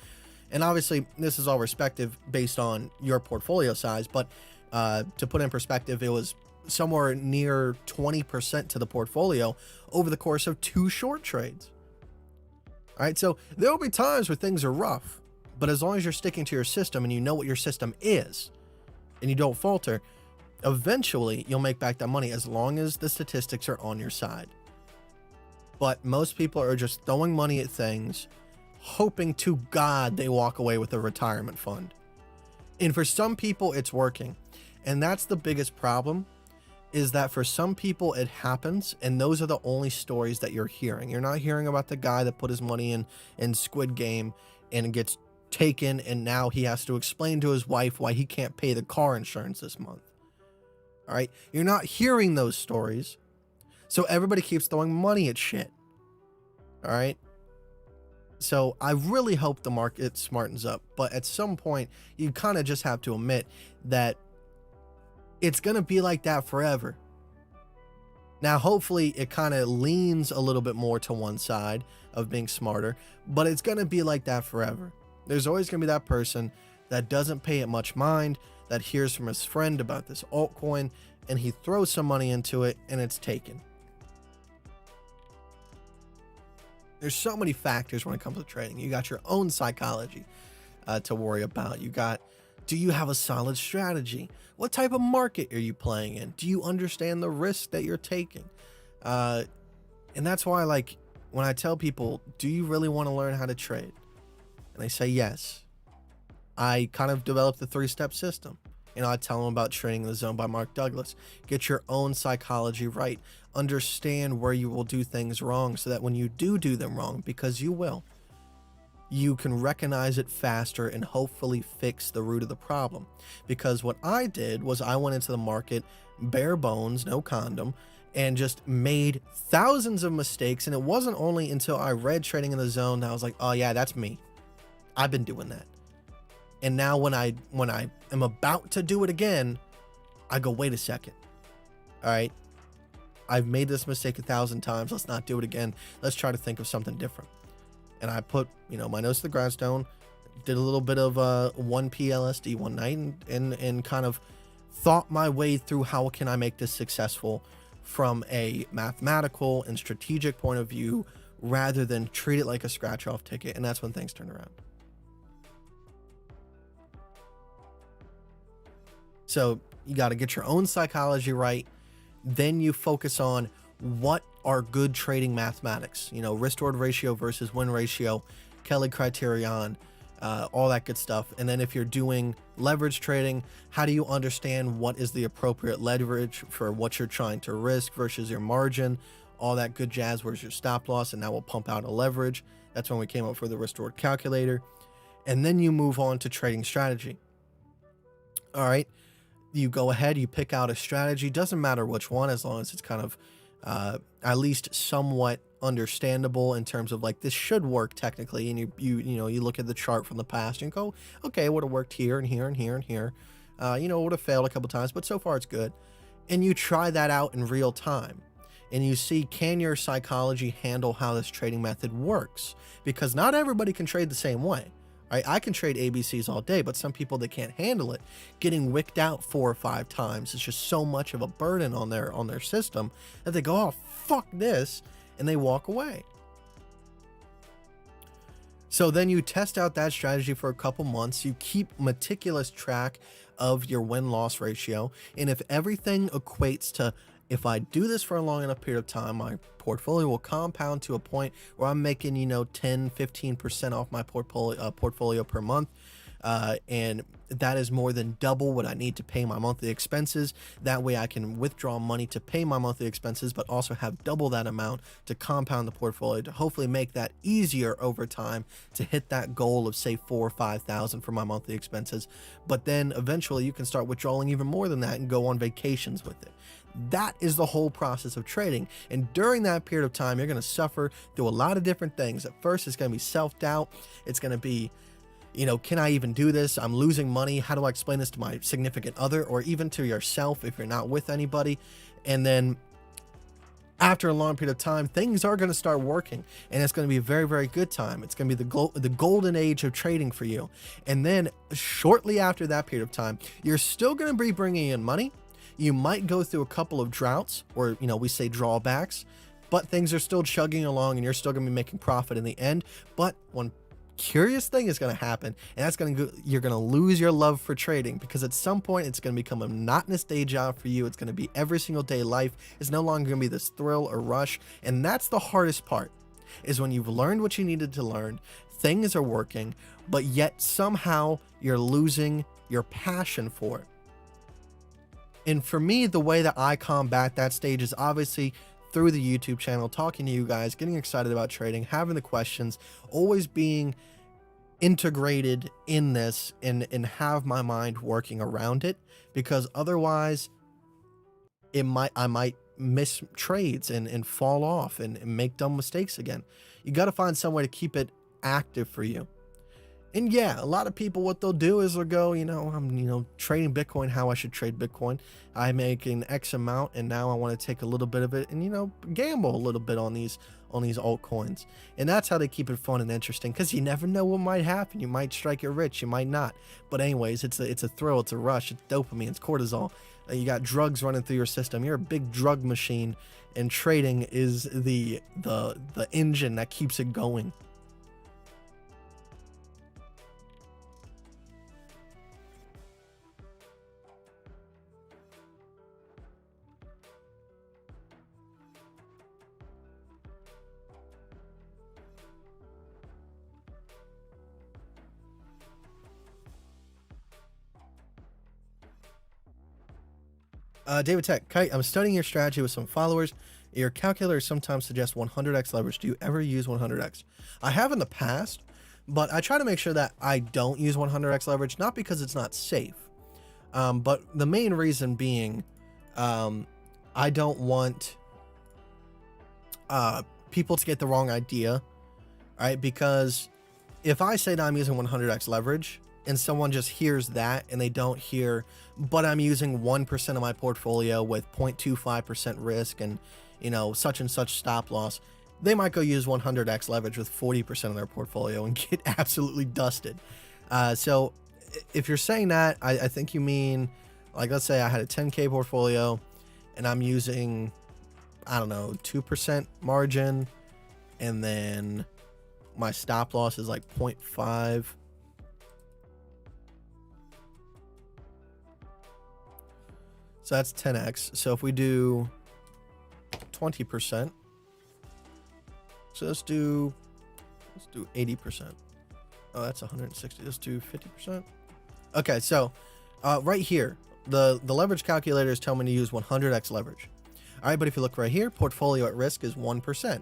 And obviously, this is all respective based on your portfolio size, but to put in perspective, it was somewhere near 20% to the portfolio over the course of 2 short trades. All right, so there will be times where things are rough, but as long as you're sticking to your system and you know what your system is and you don't falter, eventually you'll make back that money as long as the statistics are on your side. But most people are just throwing money at things, hoping to God they walk away with a retirement fund. And for some people, it's working. And that's the biggest problem, is that for some people it happens, and those are the only stories that you're hearing. You're not hearing about the guy that put his money in Squid Game and gets taken, and now he has to explain to his wife why he can't pay the car insurance this month. All right, you're not hearing those stories, so everybody keeps throwing money at shit. All right, so I really hope the market smartens up, but at some point you kind of just have to admit that it's going to be like that forever. Now, hopefully it kind of leans a little bit more to one side of being smarter, but it's going to be like that forever. There's always going to be that person that doesn't pay it much mind, that hears from his friend about this altcoin, and he throws some money into it and it's taken. There's so many factors when it comes to trading. You got your own psychology to worry about. You got, do you have a solid strategy? What type of market are you playing in? Do you understand the risk that you're taking? And that's why, like, when I tell people, do you really want to learn how to trade? And they say yes. I kind of developed the 3-step system. I tell them about Trading in the Zone by Mark Douglas. Get your own psychology right. Understand where you will do things wrong so that when you do them wrong, because you will, you can recognize it faster and hopefully fix the root of the problem. Because what I did was I went into the market bare bones, no condom, and just made thousands of mistakes. And it wasn't only until I read Trading in the Zone that I was like, oh yeah, that's me. I've been doing that. And now when I am about to do it again, I go, wait a second. All right, I've made this mistake 1,000 times. Let's not do it again. Let's try to think of something different. And I put, my nose to the grindstone, did a little bit of 1P LSD one night, and kind of thought my way through how can I make this successful from a mathematical and strategic point of view, rather than treat it like a scratch-off ticket. And that's when things turn around. So you got to get your own psychology right. Then you focus on what are good trading mathematics, risk reward ratio versus win ratio, Kelly Criterion, all that good stuff. And then if you're doing leverage trading, how do you understand what is the appropriate leverage for what you're trying to risk versus your margin, all that good jazz. Where's your stop loss? And that will pump out a leverage. That's when we came up with the risk reward calculator. And then you move on to trading strategy. All right. You go ahead, you pick out a strategy. Doesn't matter which one, as long as it's kind of at least somewhat understandable in terms of like, this should work technically. And you look at the chart from the past and go, okay, it would have worked here and here and here and here. You know, it would have failed a couple times, but so far it's good. And you try that out in real time. And you see, can your psychology handle how this trading method works? Because not everybody can trade the same way. Right? I can trade ABCs all day, but some people, they can't handle it. Getting wicked out 4 or 5 times is just so much of a burden on their system that they go, oh, fuck this, and they walk away. So then you test out that strategy for a couple months. You keep meticulous track of your win-loss ratio. And if everything equates to, if I do this for a long enough period of time, my portfolio will compound to a point where I'm making, you know, 10, 15% off my portfolio per month. And that is more than double what I need to pay my monthly expenses. That way I can withdraw money to pay my monthly expenses, but also have double that amount to compound the portfolio to hopefully make that easier over time to hit that goal of say 4,000 or 5,000 for my monthly expenses. But then eventually you can start withdrawing even more than that and go on vacations with it. That is the whole process of trading. And during that period of time, you're going to suffer through a lot of different things. At first, it's going to be self-doubt. It's going to be, you know, can I even do this? I'm losing money. How do I explain this to my significant other or even to yourself if you're not with anybody? And then after a long period of time, things are going to start working, and it's going to be a very, very good time. It's going to be the golden age of trading for you. And then shortly after that period of time, you're still going to be bringing in money. You might go through a couple of droughts, or, you know, we say drawbacks, but things are still chugging along and you're still going to be making profit in the end. But one curious thing is going to happen, and that's you're going to lose your love for trading, because at some point it's going to become a monotonous day job for you. It's going to be every single day life. It's no longer going to be this thrill or rush. And that's the hardest part, is when you've learned what you needed to learn, things are working, but yet somehow you're losing your passion for it. And for me, the way that I combat that stage is obviously through the YouTube channel, talking to you guys, getting excited about trading, having the questions, always being integrated in this and have my mind working around it, because otherwise I might miss trades and fall off and make dumb mistakes again. You got to find some way to keep it active for you. And yeah, a lot of people, what they'll do is they'll go, I'm, trading Bitcoin, how I should trade Bitcoin. I'm making X amount, and now I want to take a little bit of it and, gamble a little bit on these altcoins. And that's how they keep it fun and interesting, because you never know what might happen. You might strike it rich, you might not. But anyways, it's a thrill, it's a rush, it's dopamine, it's cortisol. You got drugs running through your system. You're a big drug machine, and trading is the engine that keeps it going. David Tech, Kite, I'm studying your strategy with some followers. Your calculator sometimes suggests 100x leverage. Do you ever use 100x? I have in the past, but I try to make sure that I don't use 100x leverage, not because it's not safe, but the main reason being I don't want people to get the wrong idea, right? Because if I say that I'm using 100x leverage, and someone just hears that and they don't hear, but I'm using 1% of my portfolio with 0.25% risk and, such and such stop loss, they might go use 100x leverage with 40% of their portfolio and get absolutely dusted. So if you're saying that, I think you mean, like, let's say I had a 10K portfolio and I'm using, 2% margin, and then my stop loss is like 0.5. So that's 10x. So if we do 20%, so let's do 80%. Oh, that's 160. Let's do 50%. Okay, so right here, the leverage calculators tell me to use 100x leverage. All right, but if you look right here, portfolio at risk is 1%.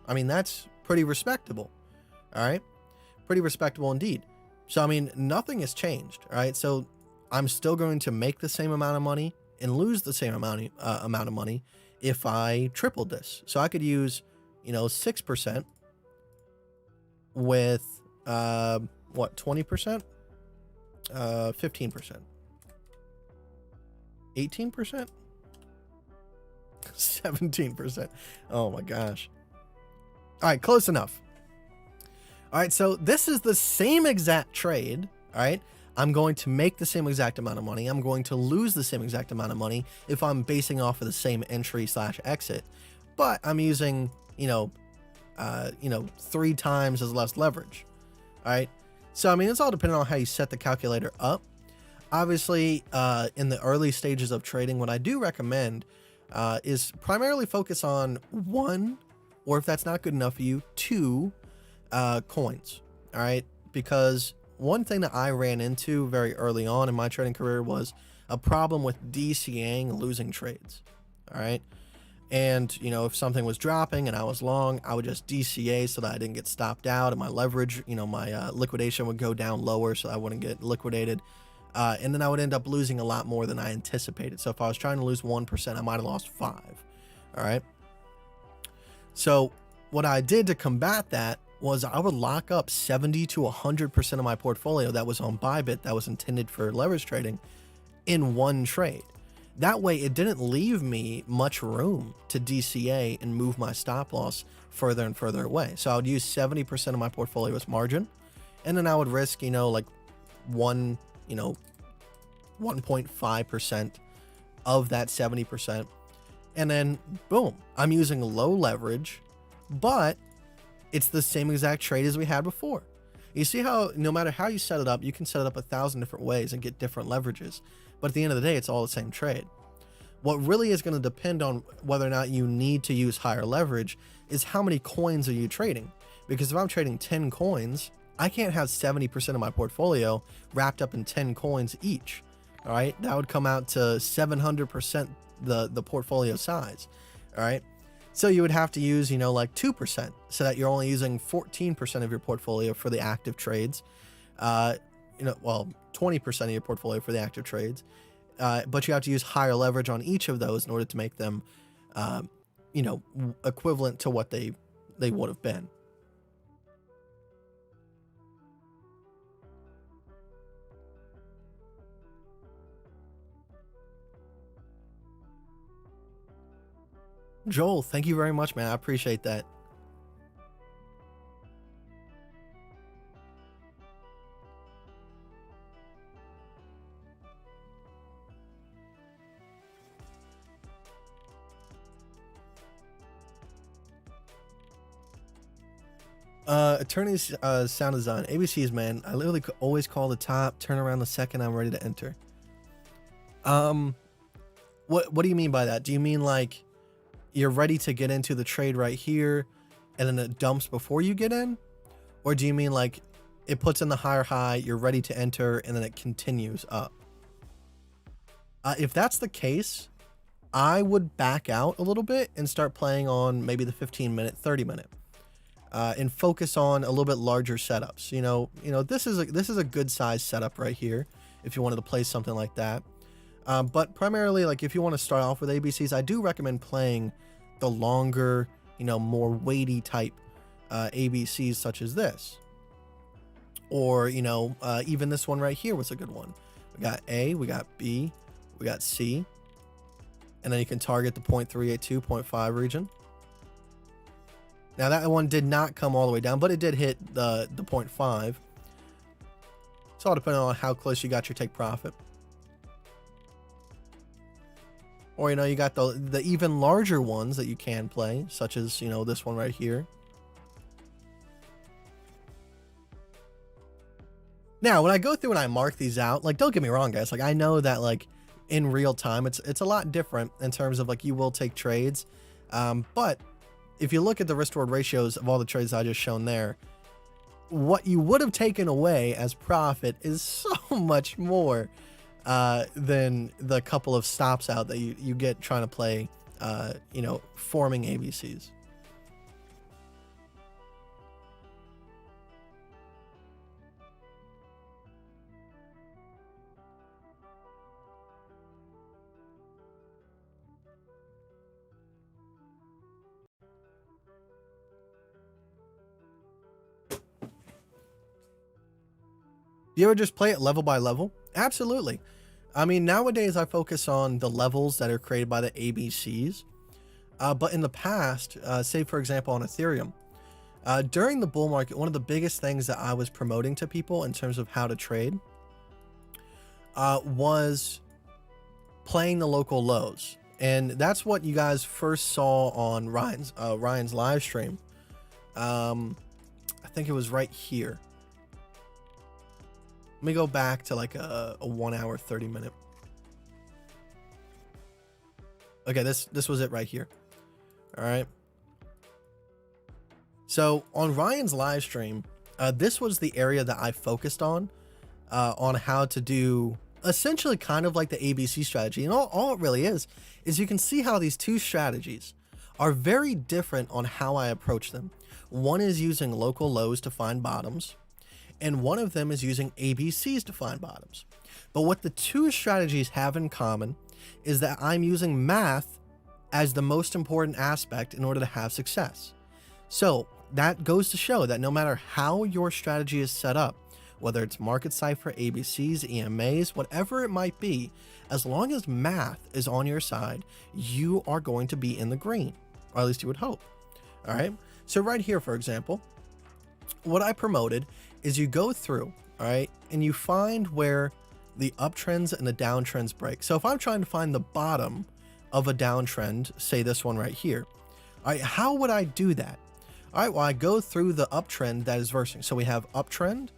I mean, that's pretty respectable. All right, pretty respectable indeed. So I mean, nothing has changed. All right, so I'm still going to make the same amount of money and lose the same amount of money if I tripled this. So I could use, 6% with, 20%? 15%. 18%? 17%. Oh my gosh. All right, close enough. All right, so this is the same exact trade. All right, I'm going to make the same exact amount of money. I'm going to lose the same exact amount of money if I'm basing off of the same entry / exit, but I'm using, 3 times as less leverage. All right, so I mean, it's all depending on how you set the calculator up. Obviously, in the early stages of trading, what I do recommend is primarily focus on 1, or if that's not good enough for you, 2 coins. All right, because one thing that I ran into very early on in my trading career was a problem with DCAing losing trades. All right, and if something was dropping and I was long, I would just DCA so that I didn't get stopped out, and my leverage, my liquidation would go down lower so I wouldn't get liquidated. And then I would end up losing a lot more than I anticipated. So if I was trying to lose 1%, I might have lost 5. All right. So what I did to combat that was I would lock up 70 to 100% of my portfolio that was on Bybit that was intended for leverage trading in one trade. That way it didn't leave me much room to DCA and move my stop loss further and further away. So I would use 70% of my portfolio as margin, and then I would risk, like 1.5% of that 70%. And then boom, I'm using low leverage, but it's the same exact trade as we had before. You see how no matter how you set it up, you can set it up 1,000 different ways and get different leverages. But at the end of the day, it's all the same trade. What really is going to depend on whether or not you need to use higher leverage is how many coins are you trading. Because if I'm trading 10 coins, I can't have 70% of my portfolio wrapped up in 10 coins each. All right, that would come out to 700% the portfolio size. All right, so you would have to use like 2%, so that you're only using 14% of your portfolio for the active trades. 20% of your portfolio for the active trades. But you have to use higher leverage on each of those in order to make them, equivalent to what they would have been. Joel, thank you very much, man. I appreciate that. Attorneys, sound design, ABCs, man. I literally always call the top, turn around the second I'm ready to enter. What do you mean by that? Do you mean like you're ready to get into the trade right here and then it dumps before you get in? Or do you mean like it puts in the higher high, you're ready to enter, and then it continues up? If that's the case, I would back out a little bit and start playing on maybe the 15-minute, 30-minute. And focus on a little bit larger setups. This is a good size setup right here if you wanted to play something like that. But primarily, like if you want to start off with ABCs, I do recommend playing the longer, more weighty type ABCs such as this. Or, even this one right here was a good one. We got A, we got B, we got C. And then you can target the 0.382, 0.5 region. Now that one did not come all the way down, but it did hit the 0.5. It's all depending on how close you got your take profit. Or, you got the even larger ones that you can play, such as, this one right here. Now, when I go through and I mark these out, like, don't get me wrong, guys. Like, I know that, like, in real time, it's a lot different in terms of, like, you will take trades. But if you look at the risk reward ratios of all the trades I just shown there, what you would have taken away as profit is so much more than the couple of stops out that you get trying to play, forming ABCs. You ever just play it level by level? Absolutely. I mean, nowadays I focus on the levels that are created by the ABCs. But in the past, say for example on Ethereum, during the bull market, one of the biggest things that I was promoting to people in terms of how to trade was playing the local lows. And that's what you guys first saw on Ryan's live stream. I think it was right here. Let me go back to like a 1 hour, 30 minute. Okay, this was it right here. All right. So on Ryan's live stream, this was the area that I focused on how to do essentially kind of like the ABC strategy. And all it really is you can see how these two strategies are very different on how I approach them. One is using local lows to find bottoms, and one of them is using ABCs to find bottoms. But what the two strategies have in common is that I'm using math as the most important aspect in order to have success. So that goes to show that no matter how your strategy is set up, whether it's market cipher, ABCs, EMAs, whatever it might be, as long as math is on your side, you are going to be in the green, or at least you would hope. All right. So right here, for example, what I promoted is you go through, all right, and you find where the uptrends and the downtrends break. So if I'm trying to find the bottom of a downtrend, say this one right here, all right, how would I do that? All right, well, I go through the uptrend that is versing. So we have uptrend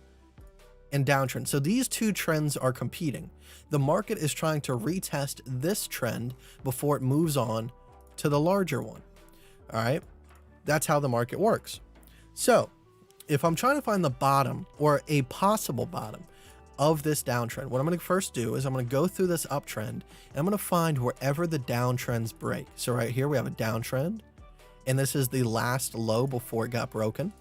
and downtrend. So these two trends are competing. The market is trying to retest this trend before it moves on to the larger one. All right, that's how the market works. So if I'm trying to find the bottom or a possible bottom of this downtrend, what I'm going to first do is I'm going to go through this uptrend and I'm going to find wherever the downtrends break. So right here we have a downtrend, and this is the last low before it got broken.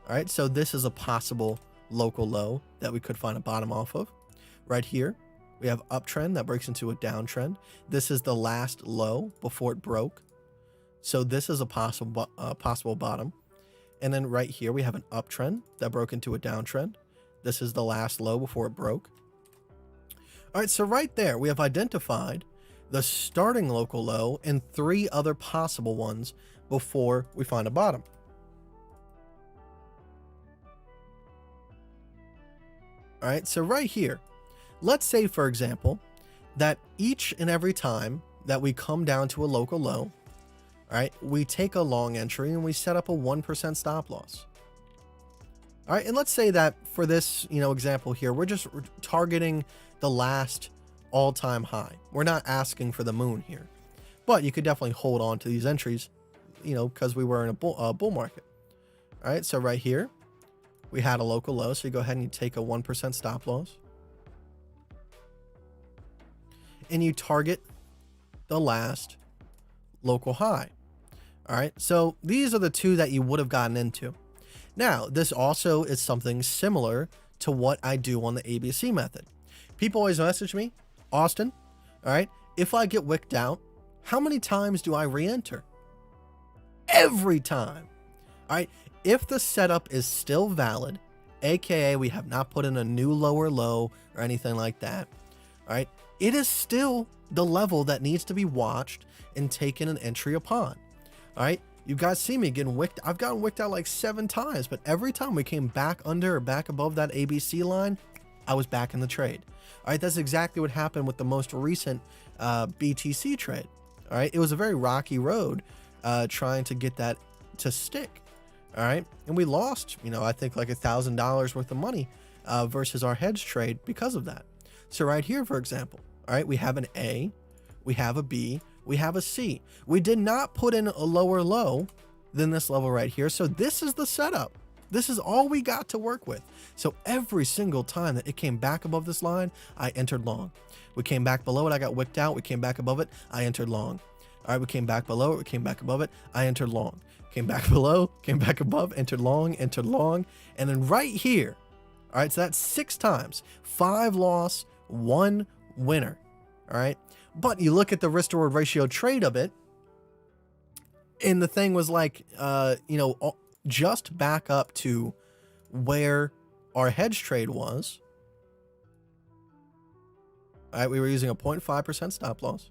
All right, so this is a possible local low that we could find a bottom off of. Right here we have uptrend that breaks into a downtrend. This is the last low before it broke, so this is a possible bottom. And then right here we have an uptrend that broke into a downtrend. This is the last low before it broke. All right, so right there we have identified the starting local low and 3 other possible ones before we find a bottom. All right, so right here, let's say, for example, that each and every time that we come down to a local low, all right, we take a long entry and we set up a 1% stop loss. All right, and let's say that for this, example here, we're just targeting the last all-time high. We're not asking for the moon here, but you could definitely hold on to these entries, because we were in a bull market. All right, so right here, we had a local low, so you go ahead and you take a 1% stop loss. And you target the last local high. All right, so these are the two that you would have gotten into. Now, this also is something similar to what I do on the ABC method. People always message me, Austin, all right, if I get wicked out, how many times do I re-enter? Every time. All right, if the setup is still valid, aka we have not put in a new lower low or anything like that, all right, it is still the level that needs to be watched and taken an entry upon. All right, you guys see me getting wicked. I've gotten wicked out like 7 times, but every time we came back under or back above that ABC line, I was back in the trade. All right, that's exactly what happened with the most recent BTC trade. All right, it was a very rocky road trying to get that to stick. All right, and we lost, I think like $1,000 worth of money versus our hedge trade because of that. So right here, for example, all right, we have an A, we have a B, we have a C. We did not put in a lower low than this level right here. So this is the setup. This is all we got to work with. So every single time that it came back above this line, I entered long. We came back below it, I got wicked out. We came back above it, I entered long. All right, we came back below it, we came back above it, I entered long. Came back below, came back above, entered long, and then right here, all right, so that's 6 times, 5 loss, 1 winner, all right? But you look at the risk to reward ratio trade of it, and the thing was like, just back up to where our hedge trade was. All right, we were using a 0.5% stop loss.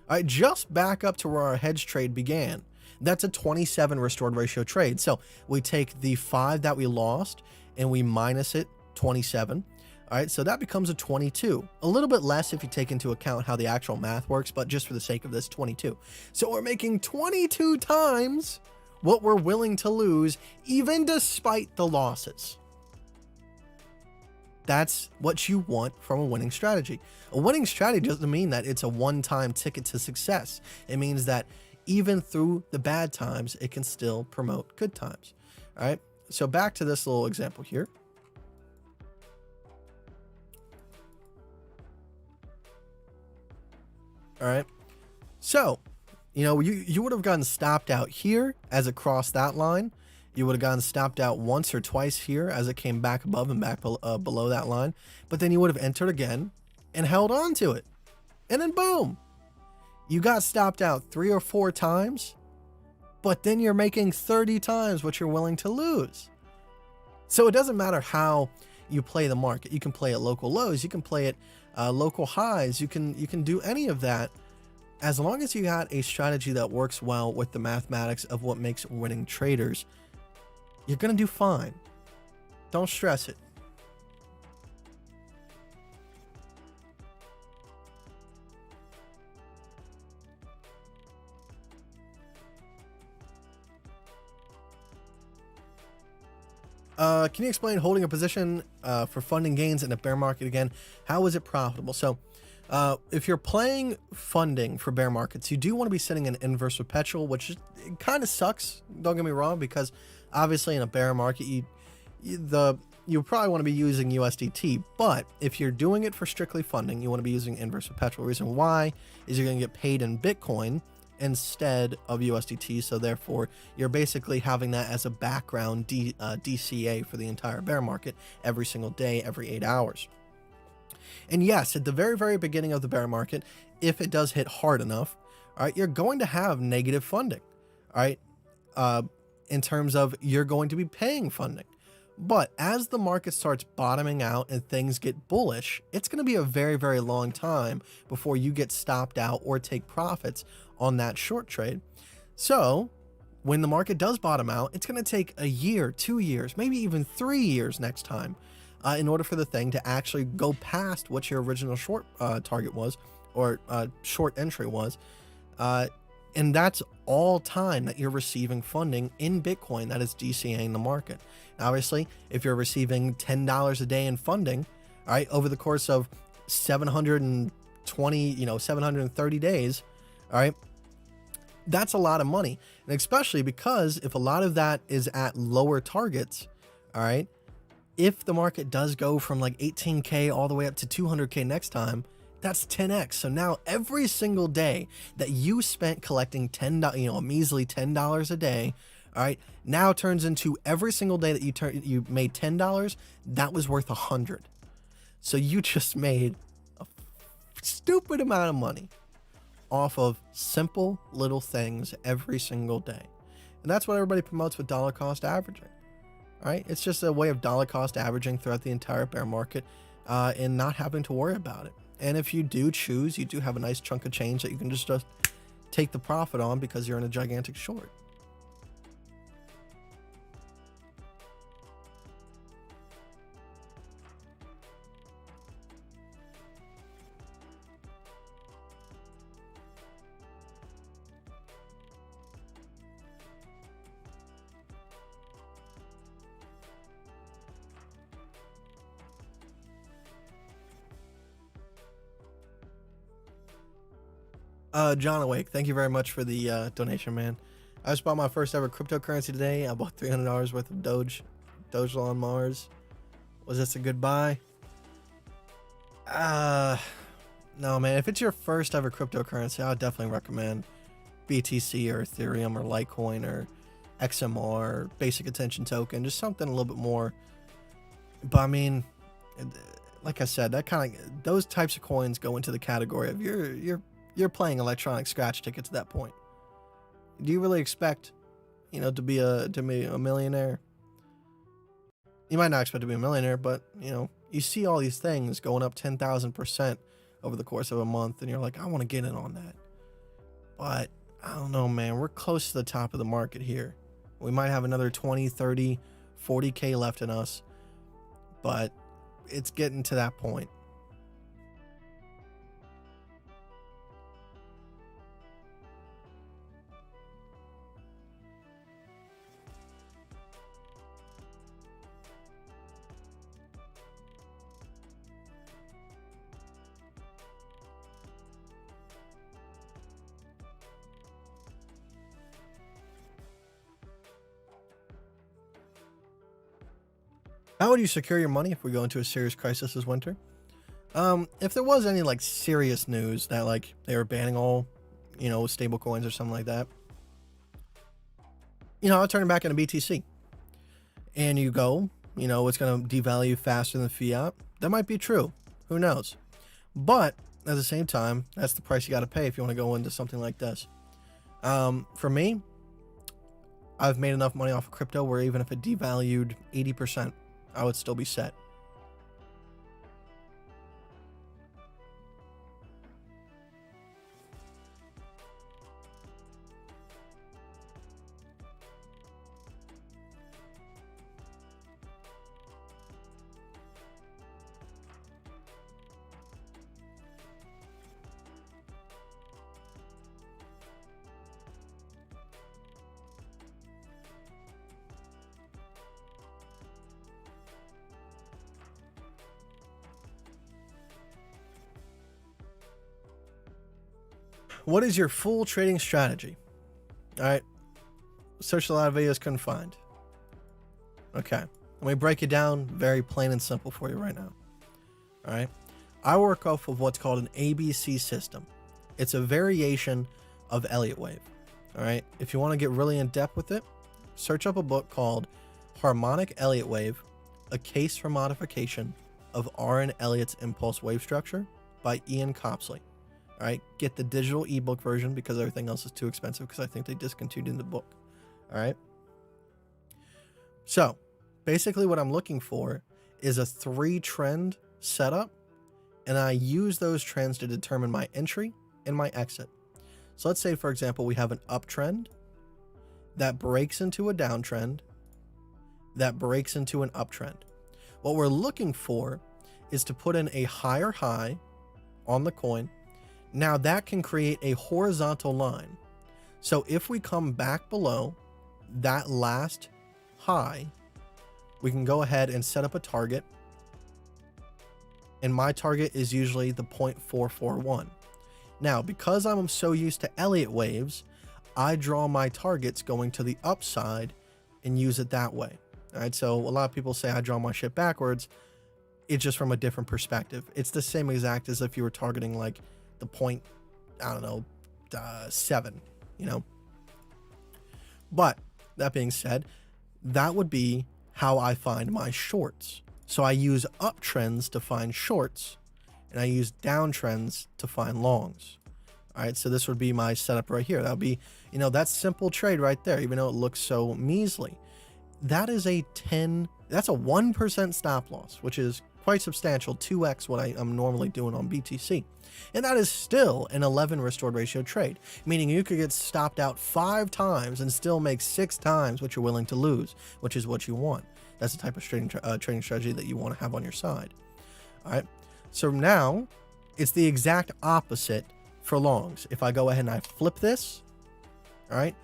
All right, just back up to where our hedge trade began. That's a 27 restored ratio trade. So we take the 5 that we lost and we minus it 27. All right, so that becomes a 22. A little bit less if you take into account how the actual math works, but just for the sake of this, 22. So we're making 22 times what we're willing to lose, even despite the losses. That's what you want from a winning strategy. A winning strategy doesn't mean that it's a one-time ticket to success. It means that even through the bad times, it can still promote good times. All right, so back to this little example here. All right, so, you know, you would have gotten stopped out here as it crossed that line. You would have gotten stopped out once or twice here as it came back above and back below that line. But then you would have entered again and held on to it. And then boom, you got stopped out 3 or 4 times, but then you're making 30 times what you're willing to lose. So it doesn't matter how you play the market. You can play at local lows. You can play at local highs. You can do any of that. As long as you got a strategy that works well with the mathematics of what makes winning traders, you're going to do fine. Don't stress it. Can you explain holding a position for funding gains in a bear market again? How is it profitable? So if you're playing funding for bear markets, you do want to be sitting in inverse perpetual, which it kind of sucks. Don't get me wrong, because obviously in a bear market, you probably want to be using USDT. But if you're doing it for strictly funding, you want to be using inverse perpetual. Reason why is you're going to get paid in Bitcoin instead of USDT, so therefore you're basically having that as a background DCA for the entire bear market every single day, every 8 hours. And yes, at the very, very beginning of the bear market, if it does hit hard enough, all right, you're going to have negative funding, all right, in terms of you're going to be paying funding. But as the market starts bottoming out and things get bullish, it's going to be a very, very long time before you get stopped out or take profits on that short trade. So when the market does bottom out, it's going to take a year, 2 years, maybe even 3 years next time in order for the thing to actually go past what your original short target was, or short entry was. And that's all time that you're receiving funding in Bitcoin that is DCAing the market. Obviously, if you're receiving $10 a day in funding, all right, over the course of 730 days, all right, that's a lot of money. And especially because if a lot of that is at lower targets, all right, if the market does go from like 18K all the way up to 200K next time, that's 10x. So now every single day that you spent collecting a measly $10 a day, all right, now turns into every single day that you made $10, that was worth 100. So you just made a stupid amount of money off of simple little things every single day. And that's what everybody promotes with dollar cost averaging. All right, it's just a way of dollar cost averaging throughout the entire bear market and not having to worry about it. And if you do choose, you do have a nice chunk of change that you can just take the profit on because you're in a gigantic short. John Awake, thank you very much for the donation, man. I just bought my first ever cryptocurrency today. I bought $300 worth of Doge on Mars. Was this a good buy? No, man. If it's your first ever cryptocurrency, I would definitely recommend BTC or Ethereum or Litecoin or XMR or Basic Attention Token, just something a little bit more. But I mean, like I said, those types of coins go into the category of you're playing electronic scratch tickets at that point. Do you really expect, to be a millionaire? You might not expect to be a millionaire, but you see all these things going up 10,000% over the course of a month, and you're like, I want to get in on that. But I don't know, man. We're close to the top of the market here. We might have another 20, 30, 40K left in us, but it's getting to that point. How would you secure your money if we go into a serious crisis this winter? If there was any like serious news that like they were banning all, stable coins or something like that, I'll turn it back into BTC. And you go, it's going to devalue faster than fiat. That might be true. Who knows? But at the same time, that's the price you got to pay if you want to go into something like this. For me, I've made enough money off of crypto where even if it devalued 80%, I would still be set. What is your full trading strategy? All right. Searched a lot of videos, couldn't find. Okay. Let me break it down very plain and simple for you right now. All right. I work off of what's called an ABC system. It's a variation of Elliott wave. All right. If you want to get really in depth with it, search up a book called Harmonic Elliott Wave, A Case for Modification of R.N. Elliott's Impulse Wave Structure by Ian Copsley. All right, get the digital ebook version because everything else is too expensive because I think they discontinued the book. All right. So basically what I'm looking for is a 3-trend setup, and I use those trends to determine my entry and my exit. So let's say, for example, we have an uptrend that breaks into a downtrend that breaks into an uptrend. What we're looking for is to put in a higher high on the coin. Now that can create a horizontal line. So if we come back below that last high, we can go ahead and set up a target. And my target is usually the 0.441. Now, because I'm so used to Elliott waves, I draw my targets going to the upside and use it that way. All right. So a lot of people say I draw my shit backwards. It's just from a different perspective. It's the same exact as if you were targeting like the point, I don't know, 7, But that being said, that would be how I find my shorts. So I use uptrends to find shorts, and I use downtrends to find longs. All right, so this would be my setup right here. That would be, that simple trade right there, even though it looks so measly. That is that's a 1% stop loss, which is quite substantial, 2x what I'm normally doing on BTC. And that is still an 11 restored ratio trade, meaning you could get stopped out 5 times and still make 6 times what you're willing to lose, which is what you want. That's the type of trading strategy that you want to have on your side. All right. So now it's the exact opposite for longs. If I go ahead and I flip this, all right,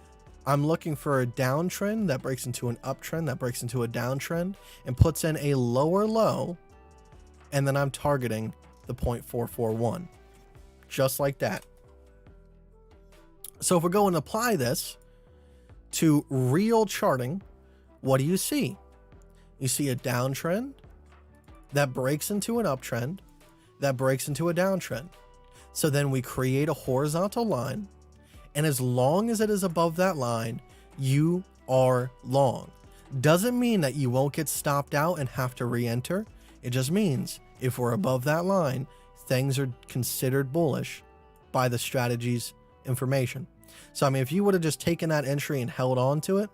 I'm looking for a downtrend that breaks into an uptrend that breaks into a downtrend and puts in a lower low. And then I'm targeting the 0.441, just like that. So if we go and apply this to real charting, what do you see? You see a downtrend that breaks into an uptrend that breaks into a downtrend. So then we create a horizontal line, and as long as it is above that line, you are long. Doesn't mean that you won't get stopped out and have to re-enter. It just means if we're above that line, things are considered bullish by the strategy's information. So, I mean, if you would have just taken that entry and held on to it,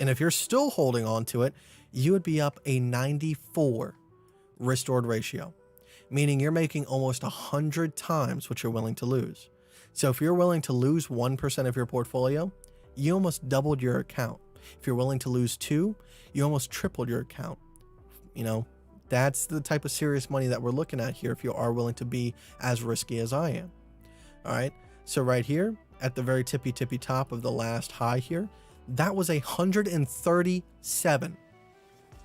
and if you're still holding on to it, you would be up a 94 restored ratio. meaning you're making almost 100 times what you're willing to lose. So if you're willing to lose 1% of your portfolio, you almost doubled your account. If you're willing to lose 2, you almost tripled your account. You know, that's the type of serious money that we're looking at here if you are willing to be as risky as I am. All right, so right here at the very tippy top of the last high here, that was 137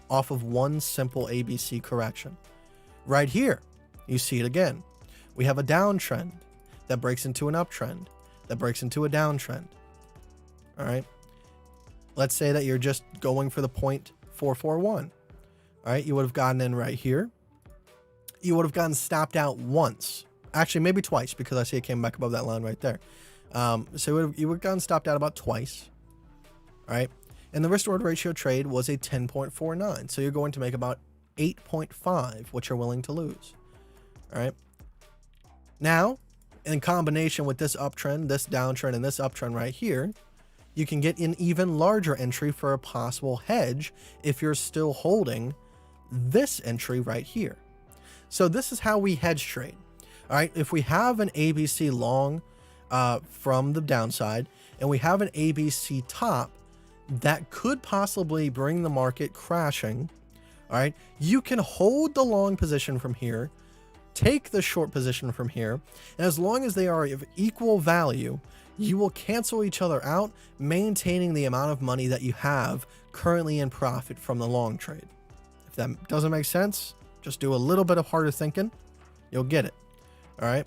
off of one simple ABC correction. Right here, you see it again. We have a downtrend that breaks into an uptrend, that breaks into a downtrend. All right, let's say that you're just going for the 0.441. All right, you would have gotten in right here. You would have gotten stopped out once. Actually, maybe twice, because I see it came back above that line right there. So you would have gotten stopped out about twice. All right, and the risk-reward ratio trade was a 10.49. So you're going to make about 8.5 what you're willing to lose. All right. Now, in combination with this uptrend, this downtrend, and this uptrend right here, you can get an even larger entry for a possible hedge if you're still holding this entry right here. So this is how we hedge trade. All right, if we have an ABC long from the downside and we have an ABC top that could possibly bring the market crashing, all right, you can hold the long position from here, take the short position from here, and as long as they are of equal value, you will cancel each other out, maintaining the amount of money that you have currently in profit from the long trade. If that doesn't make sense, just do a little bit of harder thinking. You'll get it. All right.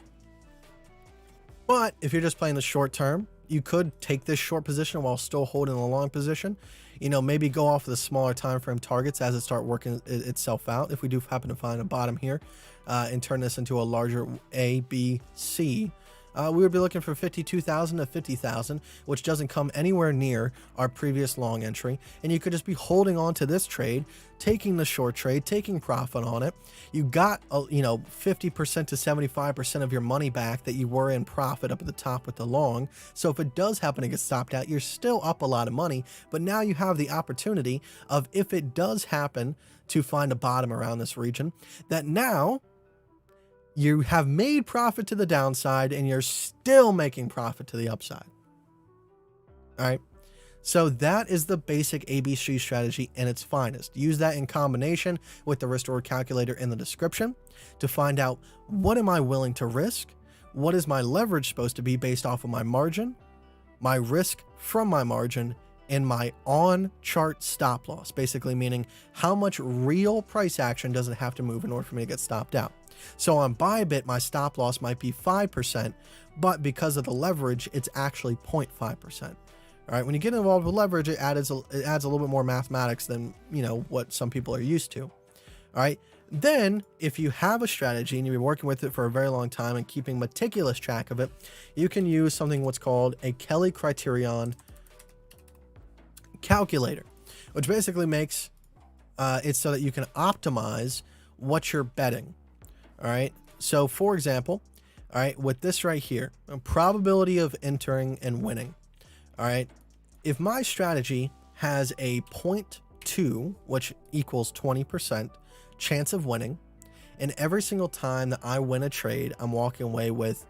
But if you're just playing the short term, you could take this short position while still holding the long position. You know, maybe go off the smaller time frame targets as it start working itself out. If we do happen to find a bottom here and turn this into a larger A, B, C, we would be looking for 52,000 to 50,000, which doesn't come anywhere near our previous long entry. And you could just be holding on to this trade, taking the short trade, taking profit on it. You got, 50% to 75% of your money back that you were in profit up at the top with the long. So if it does happen to get stopped out, you're still up a lot of money. But now you have the opportunity of, if it does happen to find a bottom around this region, that now you have made profit to the downside and you're still making profit to the upside. All right. So that is the basic ABC strategy in its finest. Use that in combination with the risk reward calculator in the description to find out, what am I willing to risk? What is my leverage supposed to be based off of my margin, my risk from my margin, and my on chart stop loss, basically meaning how much real price action does it have to move in order for me to get stopped out. So on Bybit, my stop loss might be 5%, but because of the leverage, it's actually 0.5%. All right. When you get involved with leverage, it adds a little bit more mathematics than, what some people are used to. All right. Then if you have a strategy and you've been working with it for a very long time and keeping meticulous track of it, you can use something what's called a Kelly Criterion calculator, which basically makes it so that you can optimize what you're betting. All right. So for example, all right, with this right here, a probability of entering and winning. All right. If my strategy has a 0.2, which equals 20% chance of winning, and every single time that I win a trade, I'm walking away with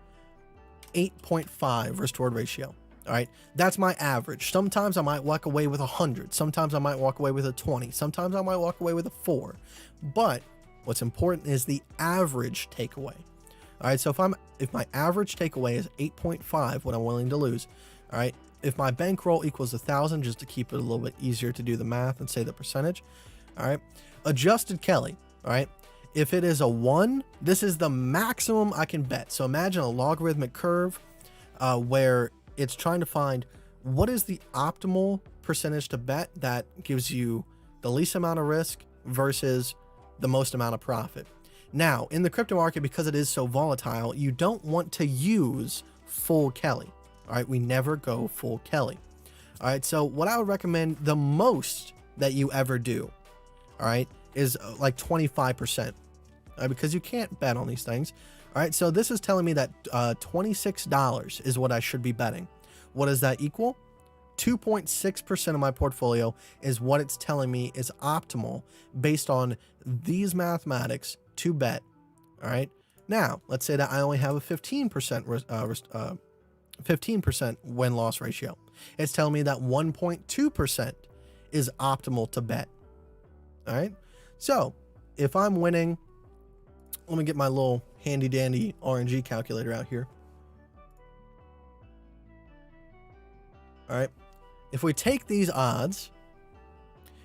8.5 risk reward ratio. All right. That's my average. Sometimes I might walk away with 100. Sometimes I might walk away with a 20. Sometimes I might walk away with a 4. But what's important is the average takeaway. All right. So if my average takeaway is 8.5, what I'm willing to lose. All right. If my bankroll equals 1,000, just to keep it a little bit easier to do the math and say the percentage. All right. Adjusted Kelly. All right. If it is a 1, this is the maximum I can bet. So imagine a logarithmic curve where it's trying to find what is the optimal percentage to bet that gives you the least amount of risk versus the most amount of profit. Now, in the crypto market, because it is so volatile, you don't want to use full Kelly. All right. We never go full Kelly. All right. So what I would recommend, the most that you ever do, all right, is like 25%, because you can't bet on these things. All right. So this is telling me that $26 is what I should be betting. What does that equal? 2.6% of my portfolio is what it's telling me is optimal based on these mathematics to bet. All right. Now, let's say that I only have a 15% win-loss ratio. It's telling me that 1.2% is optimal to bet. All right. So if I'm winning, let me get my little handy dandy RNG calculator out here. All right. If we take these odds,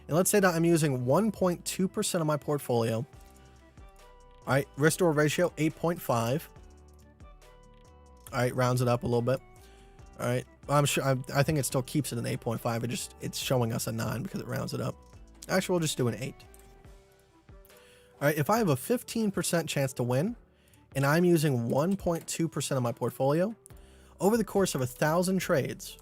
and let's say that I'm using 1.2% of my portfolio. All right, risk reward ratio 8.5. All right, rounds it up a little bit. All right, I'm sure I think it still keeps it an 8.5. It's showing us a 9 because it rounds it up. Actually, we'll just do an 8. All right, if I have a 15% chance to win, and I'm using 1.2% of my portfolio, over the course of 1,000 trades,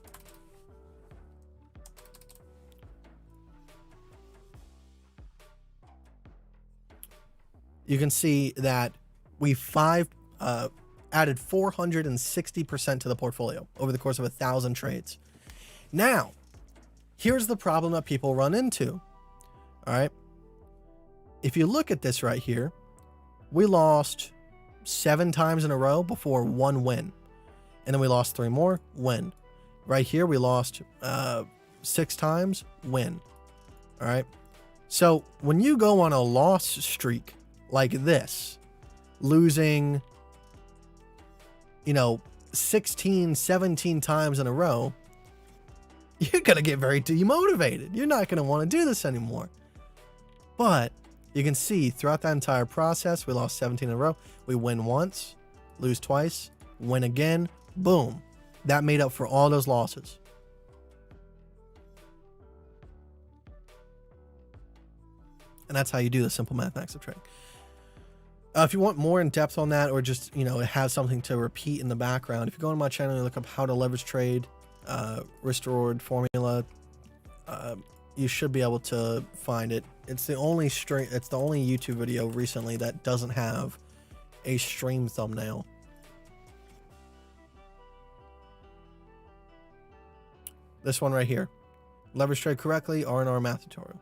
you can see that we added 460% to the portfolio over the course of 1,000 trades. Now, here's the problem that people run into. All right. If you look at this right here, we lost 7 times in a row before 1 win. And then we lost 3 more, win. Right here, we lost 6 times, win. All right. So when you go on a loss streak like this, losing, 16, 17 times in a row, you're going to get very demotivated. You're not going to want to do this anymore. But you can see throughout that entire process, we lost 17 in a row. We win once, lose twice, win again. Boom. That made up for all those losses. And that's how you do the simple mathematics of trading. If you want more in depth on that, or just, have something to repeat in the background, if you go on my channel and look up how to leverage trade, risk reward formula, you should be able to find it. It's the only YouTube video recently that doesn't have a stream thumbnail. This one right here. Leverage trade correctly, R&R math tutorial.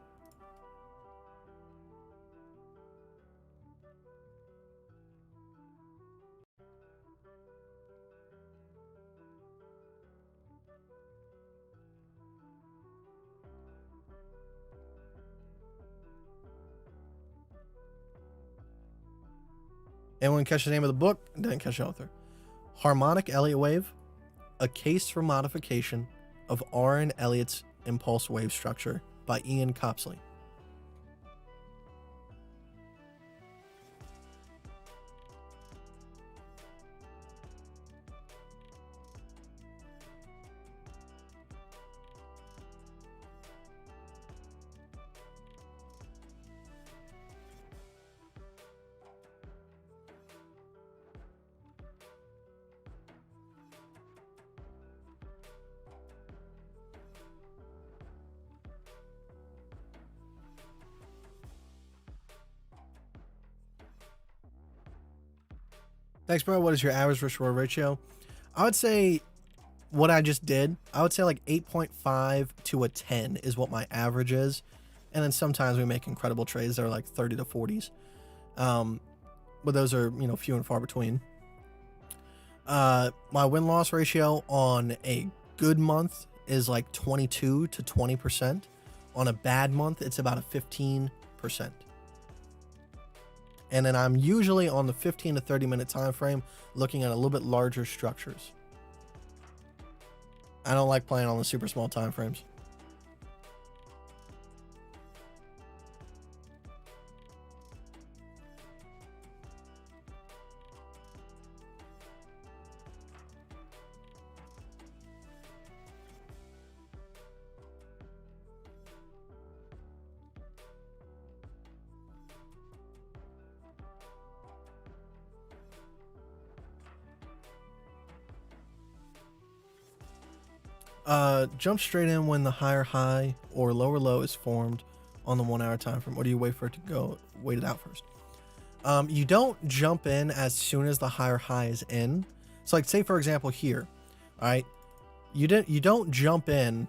Anyone catch the name of the book? Didn't catch the author. Harmonic Elliott Wave, A Case for Modification of R. Elliott's Impulse Wave Structure by Ian Copsley. Thanks, bro. What is your average risk reward ratio? I would say what I just did, I would say like 8.5 to a 10 is what my average is. And then sometimes we make incredible trades that are like 30 to 40s. But those are, few and far between. My win-loss ratio on a good month is like 22 to 20%. On a bad month, it's about a 15%. And then I'm usually on the 15 to 30 minute time frame looking at a little bit larger structures. I don't like playing on the super small time frames. Jump straight in when the higher high or lower low is formed on the 1 hour time frame, or do you wait for it to go, wait it out first? You don't jump in as soon as the higher high is in. So like, say for example here, all right, you don't jump in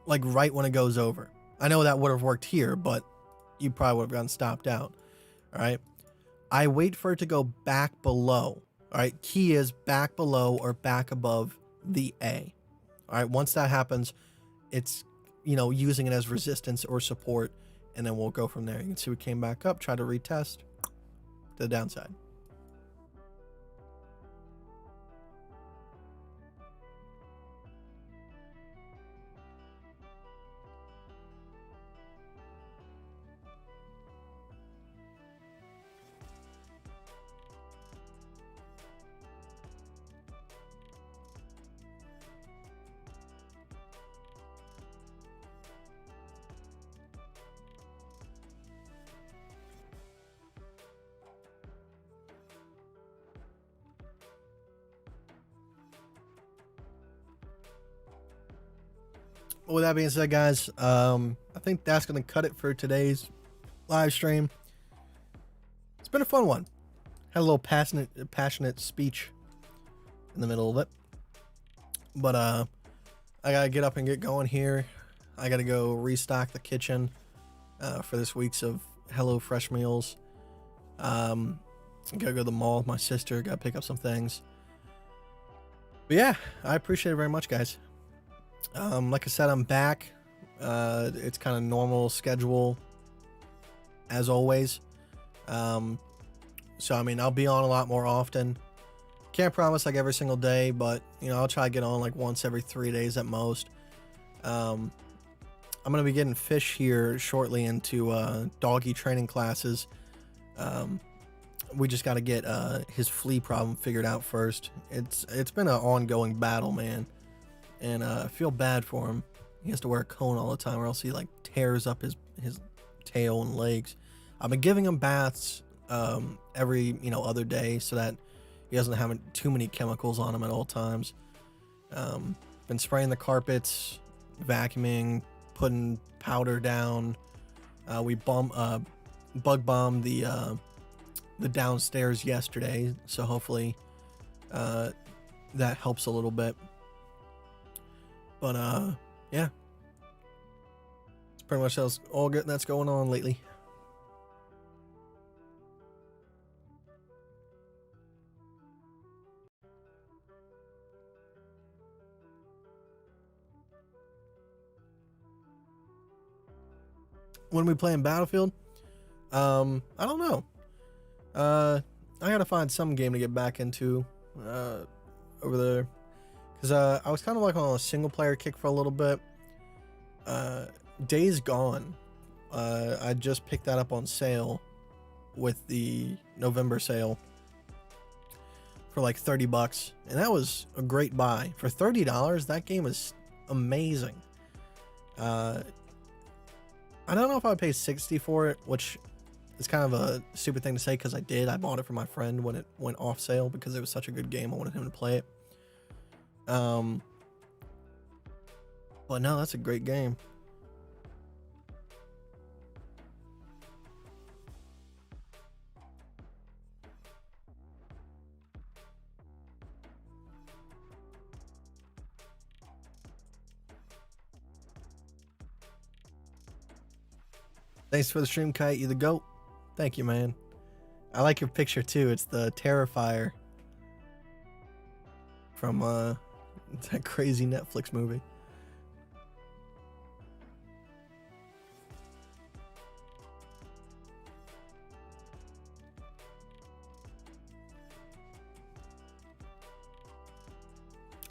like right when it goes over. I know that would have worked here, but you probably would have gotten stopped out. All right. I wait for it to go back below. All right, key is back below or back above the A. All right, once that happens, it's, you know, using it as resistance or support, and then we'll go from there. You can see we came back up, try to retest to the downside. With that being said, guys, I think that's going to cut it for today's live stream. It's been a fun one. Had a little passionate speech in the middle of it. But I got to get up and get going here. I got to go restock the kitchen for this week's of Hello Fresh meals. Got to go to the mall with my sister. Got to pick up some things. But yeah, I appreciate it very much, guys. Like I said, I'm back. It's kind of normal schedule as always. So I mean, I'll be on a lot more often. Can't promise like every single day, but you know, I'll try to get on like once every 3 days at most. I'm gonna be getting Fish here shortly into doggy training classes. We just got to get his flea problem figured out first. It's been an ongoing battle, man. And I feel bad for him. He has to wear a cone all the time, or else he like tears up his tail and legs. I've been giving him baths every other day so that he doesn't have too many chemicals on him at all times. Been spraying the carpets, vacuuming, putting powder down. We bug bombed the downstairs yesterday, so hopefully that helps a little bit. But yeah, it's pretty much all good that's going on lately. When we play in Battlefield, I don't know. I gotta find some game to get back into over there. Because I was kind of like on a single player kick for a little bit. Days Gone. I just picked that up on sale with the November sale for like $30. And that was a great buy. For $30, that game is amazing. I don't know if I would pay $60 for it, which is kind of a stupid thing to say because I did. I bought it for my friend when it went off sale because it was such a good game. I wanted him to play it. But no, that's a great game. Thanks for the stream, Kite. You the GOAT. Thank you, man. I like your picture too. It's the Terrifier from that crazy Netflix movie.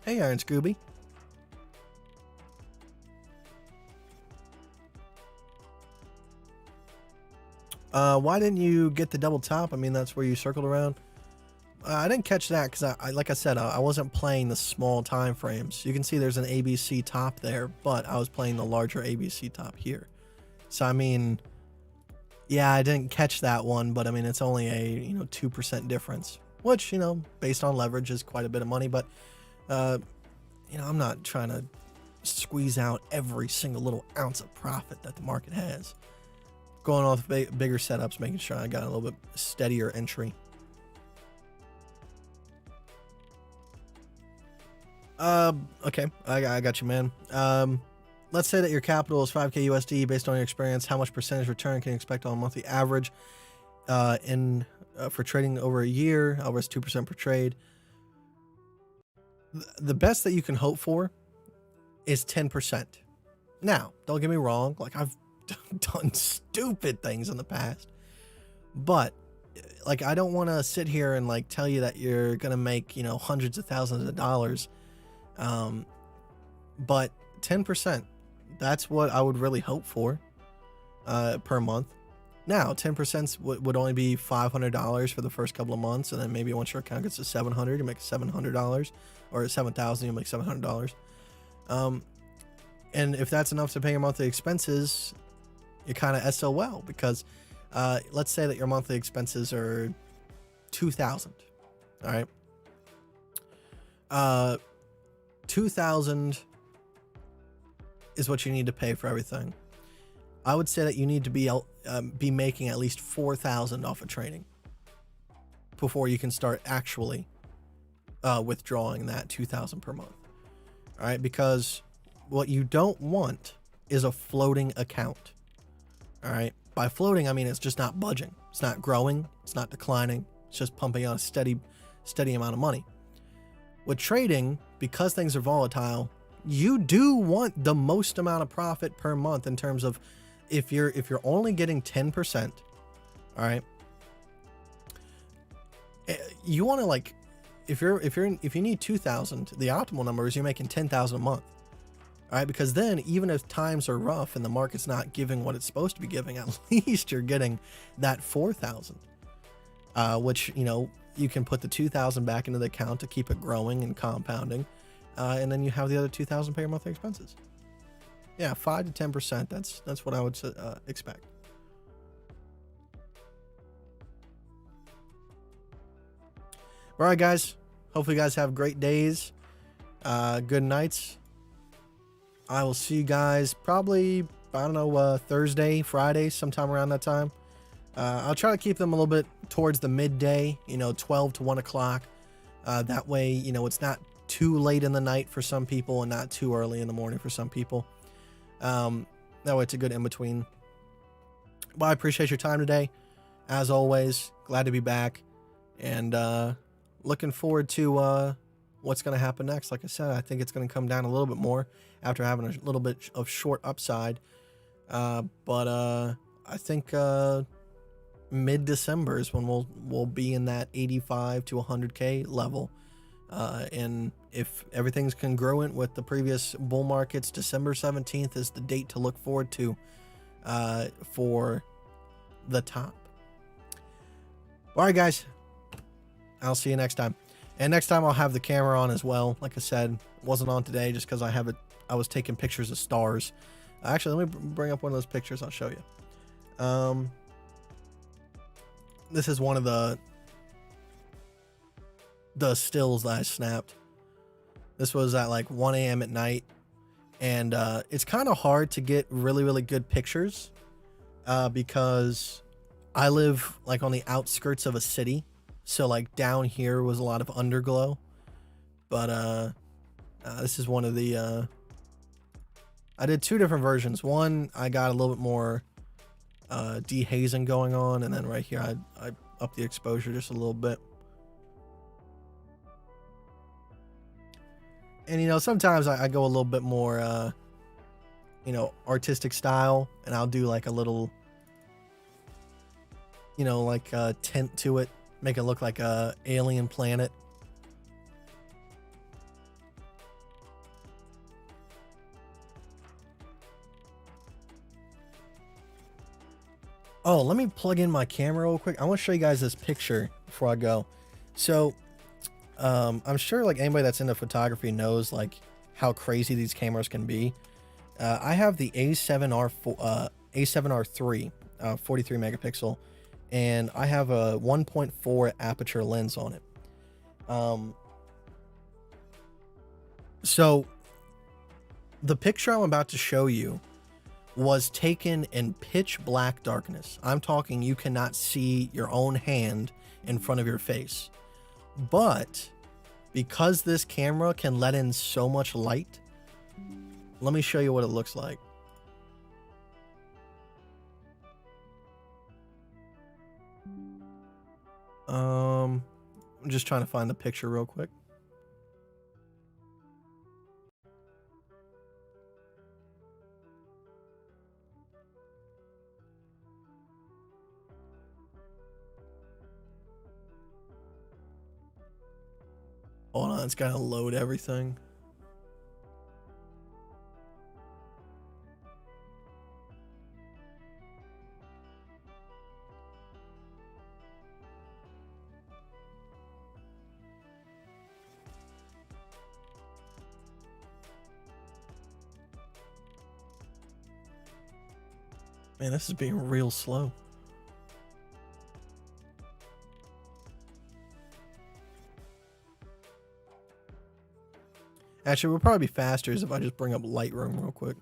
Hey, Iron Scooby. Why didn't you get the double top? I mean, that's where you circled around. I didn't catch that because I like I said, I wasn't playing the small time frames. You can see there's an ABC top there, but I was playing the larger ABC top here. So I mean, yeah, I didn't catch that one, but I mean, it's only a 2% difference, which based on leverage is quite a bit of money. But I'm not trying to squeeze out every single little ounce of profit that the market has. Going off bigger setups, making sure I got a little bit steadier entry. Okay, I got you, man. Let's say that your capital is 5K USD. Based on your experience, how much percentage return can you expect on a monthly average? for trading over a year. I'll risk 2% per trade. The best that you can hope for is 10%. Now, don't get me wrong, like I've done stupid things in the past, but like I don't want to sit here and like tell you that you're gonna make, you know, hundreds of thousands of dollars, but 10%, that's what I would really hope for per month. Now 10% would only be $500 for the first couple of months, and then maybe once your account gets to 700, you make $700, or 7,000, you make $700. And if that's enough to pay your monthly expenses, you're kind of SOL, because let's say that your monthly expenses are $2,000. All right. 2,000 is what you need to pay for everything. I would say that you need to be making at least 4,000 off of trading before you can start actually withdrawing that 2,000 per month. All right, because what you don't want is a floating account. All right, by floating I mean it's just not budging, it's not growing, it's not declining, it's just pumping out a steady amount of money. With trading, because things are volatile, you do want the most amount of profit per month in terms of if you're only getting 10%, all right, you want to, like, if you need 2,000, the optimal number is you're making 10,000 a month. All right, because then even if times are rough and the market's not giving what it's supposed to be giving, at least you're getting that 4,000, which, you know, you can put the 2,000 back into the account to keep it growing and compounding, and then you have the other 2,000 pay your monthly expenses. Yeah, 5 to 10%. That's what I would expect. All right, guys. Hopefully, you guys have great days. Good nights. I will see you guys probably, I don't know, Thursday, Friday, sometime around that time. I'll try to keep them a little bit towards the midday, you know, 12 to 1 o'clock. That way, you know, it's not too late in the night for some people and not too early in the morning for some people. That way it's a good in-between. Well, I appreciate your time today. As always, glad to be back. And looking forward to what's going to happen next. Like I said, I think it's going to come down a little bit more after having a little bit of short upside. But I think mid-December is when we'll be in that 85 to 100K level. And if everything's congruent with the previous bull markets, December 17th is the date to look forward to for the top. All right, guys. I'll see you next time. And next time I'll have the camera on as well. Like I said, wasn't on today just because I was taking pictures of stars. Actually, let me bring up one of those pictures. I'll show you. This is one of the stills that I snapped. This was at like 1 a.m. at night, and it's kind of hard to get really good pictures because I live like on the outskirts of a city, so like down here was a lot of underglow. But this is one of the I did two different versions. One, I got a little bit more dehazing going on, and then right here I upped the exposure just a little bit. And, you know, sometimes I go a little bit more, you know, artistic style, and I'll do like a little, you know, like a tint to it, make it look like a alien planet. Oh, let me plug in my camera real quick. I want to show you guys this picture before I go. So, I'm sure like anybody that's into photography knows like how crazy these cameras can be. I have the A7R3, 43 megapixel, and I have a 1.4 aperture lens on it. So the picture I'm about to show you was taken in pitch black darkness. I'm talking you cannot see your own hand in front of your face. But because this camera can let in so much light, let me show you what it looks like. I'm just trying to find the picture real quick. Hold on, it's gotta load everything. Man, this is being real slow. Actually, we'll probably be faster if I just bring up Lightroom real quick.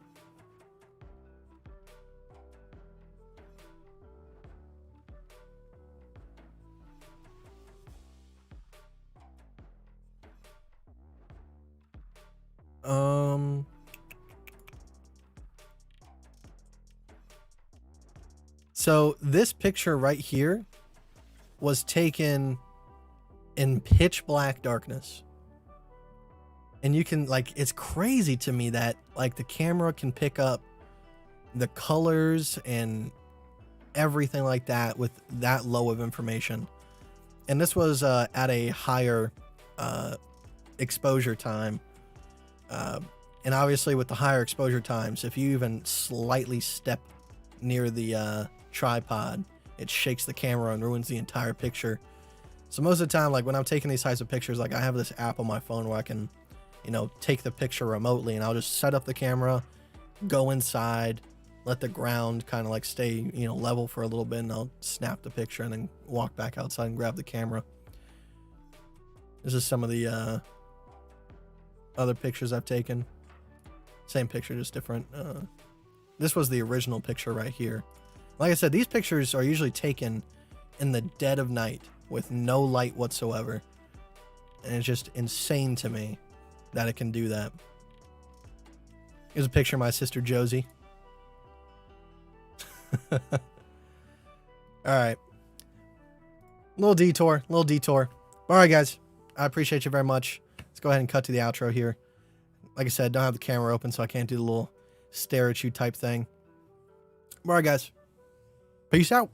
So this picture right here was taken in pitch black darkness. And you can, like, it's crazy to me that, like, the camera can pick up the colors and everything like that with that low of information. And this was at a higher exposure time. And obviously with the higher exposure times, if you even slightly step near the tripod, it shakes the camera and ruins the entire picture. So most of the time, like when I'm taking these types of pictures, like I have this app on my phone where I can, you know, take the picture remotely, and I'll just set up the camera, go inside, let the ground kind of like stay, you know, level for a little bit, and I'll snap the picture and then walk back outside and grab the camera. This is some of the other pictures I've taken. Same picture, just different. This was the original picture right here. Like I said, these pictures are usually taken in the dead of night with no light whatsoever. And it's just insane to me that it can do that. Here's a picture of my sister Josie. All right. Little detour. All right, guys. I appreciate you very much. Let's go ahead and cut to the outro here. Like I said, don't have the camera open, so I can't do the little stare at you type thing. All right, guys. Peace out.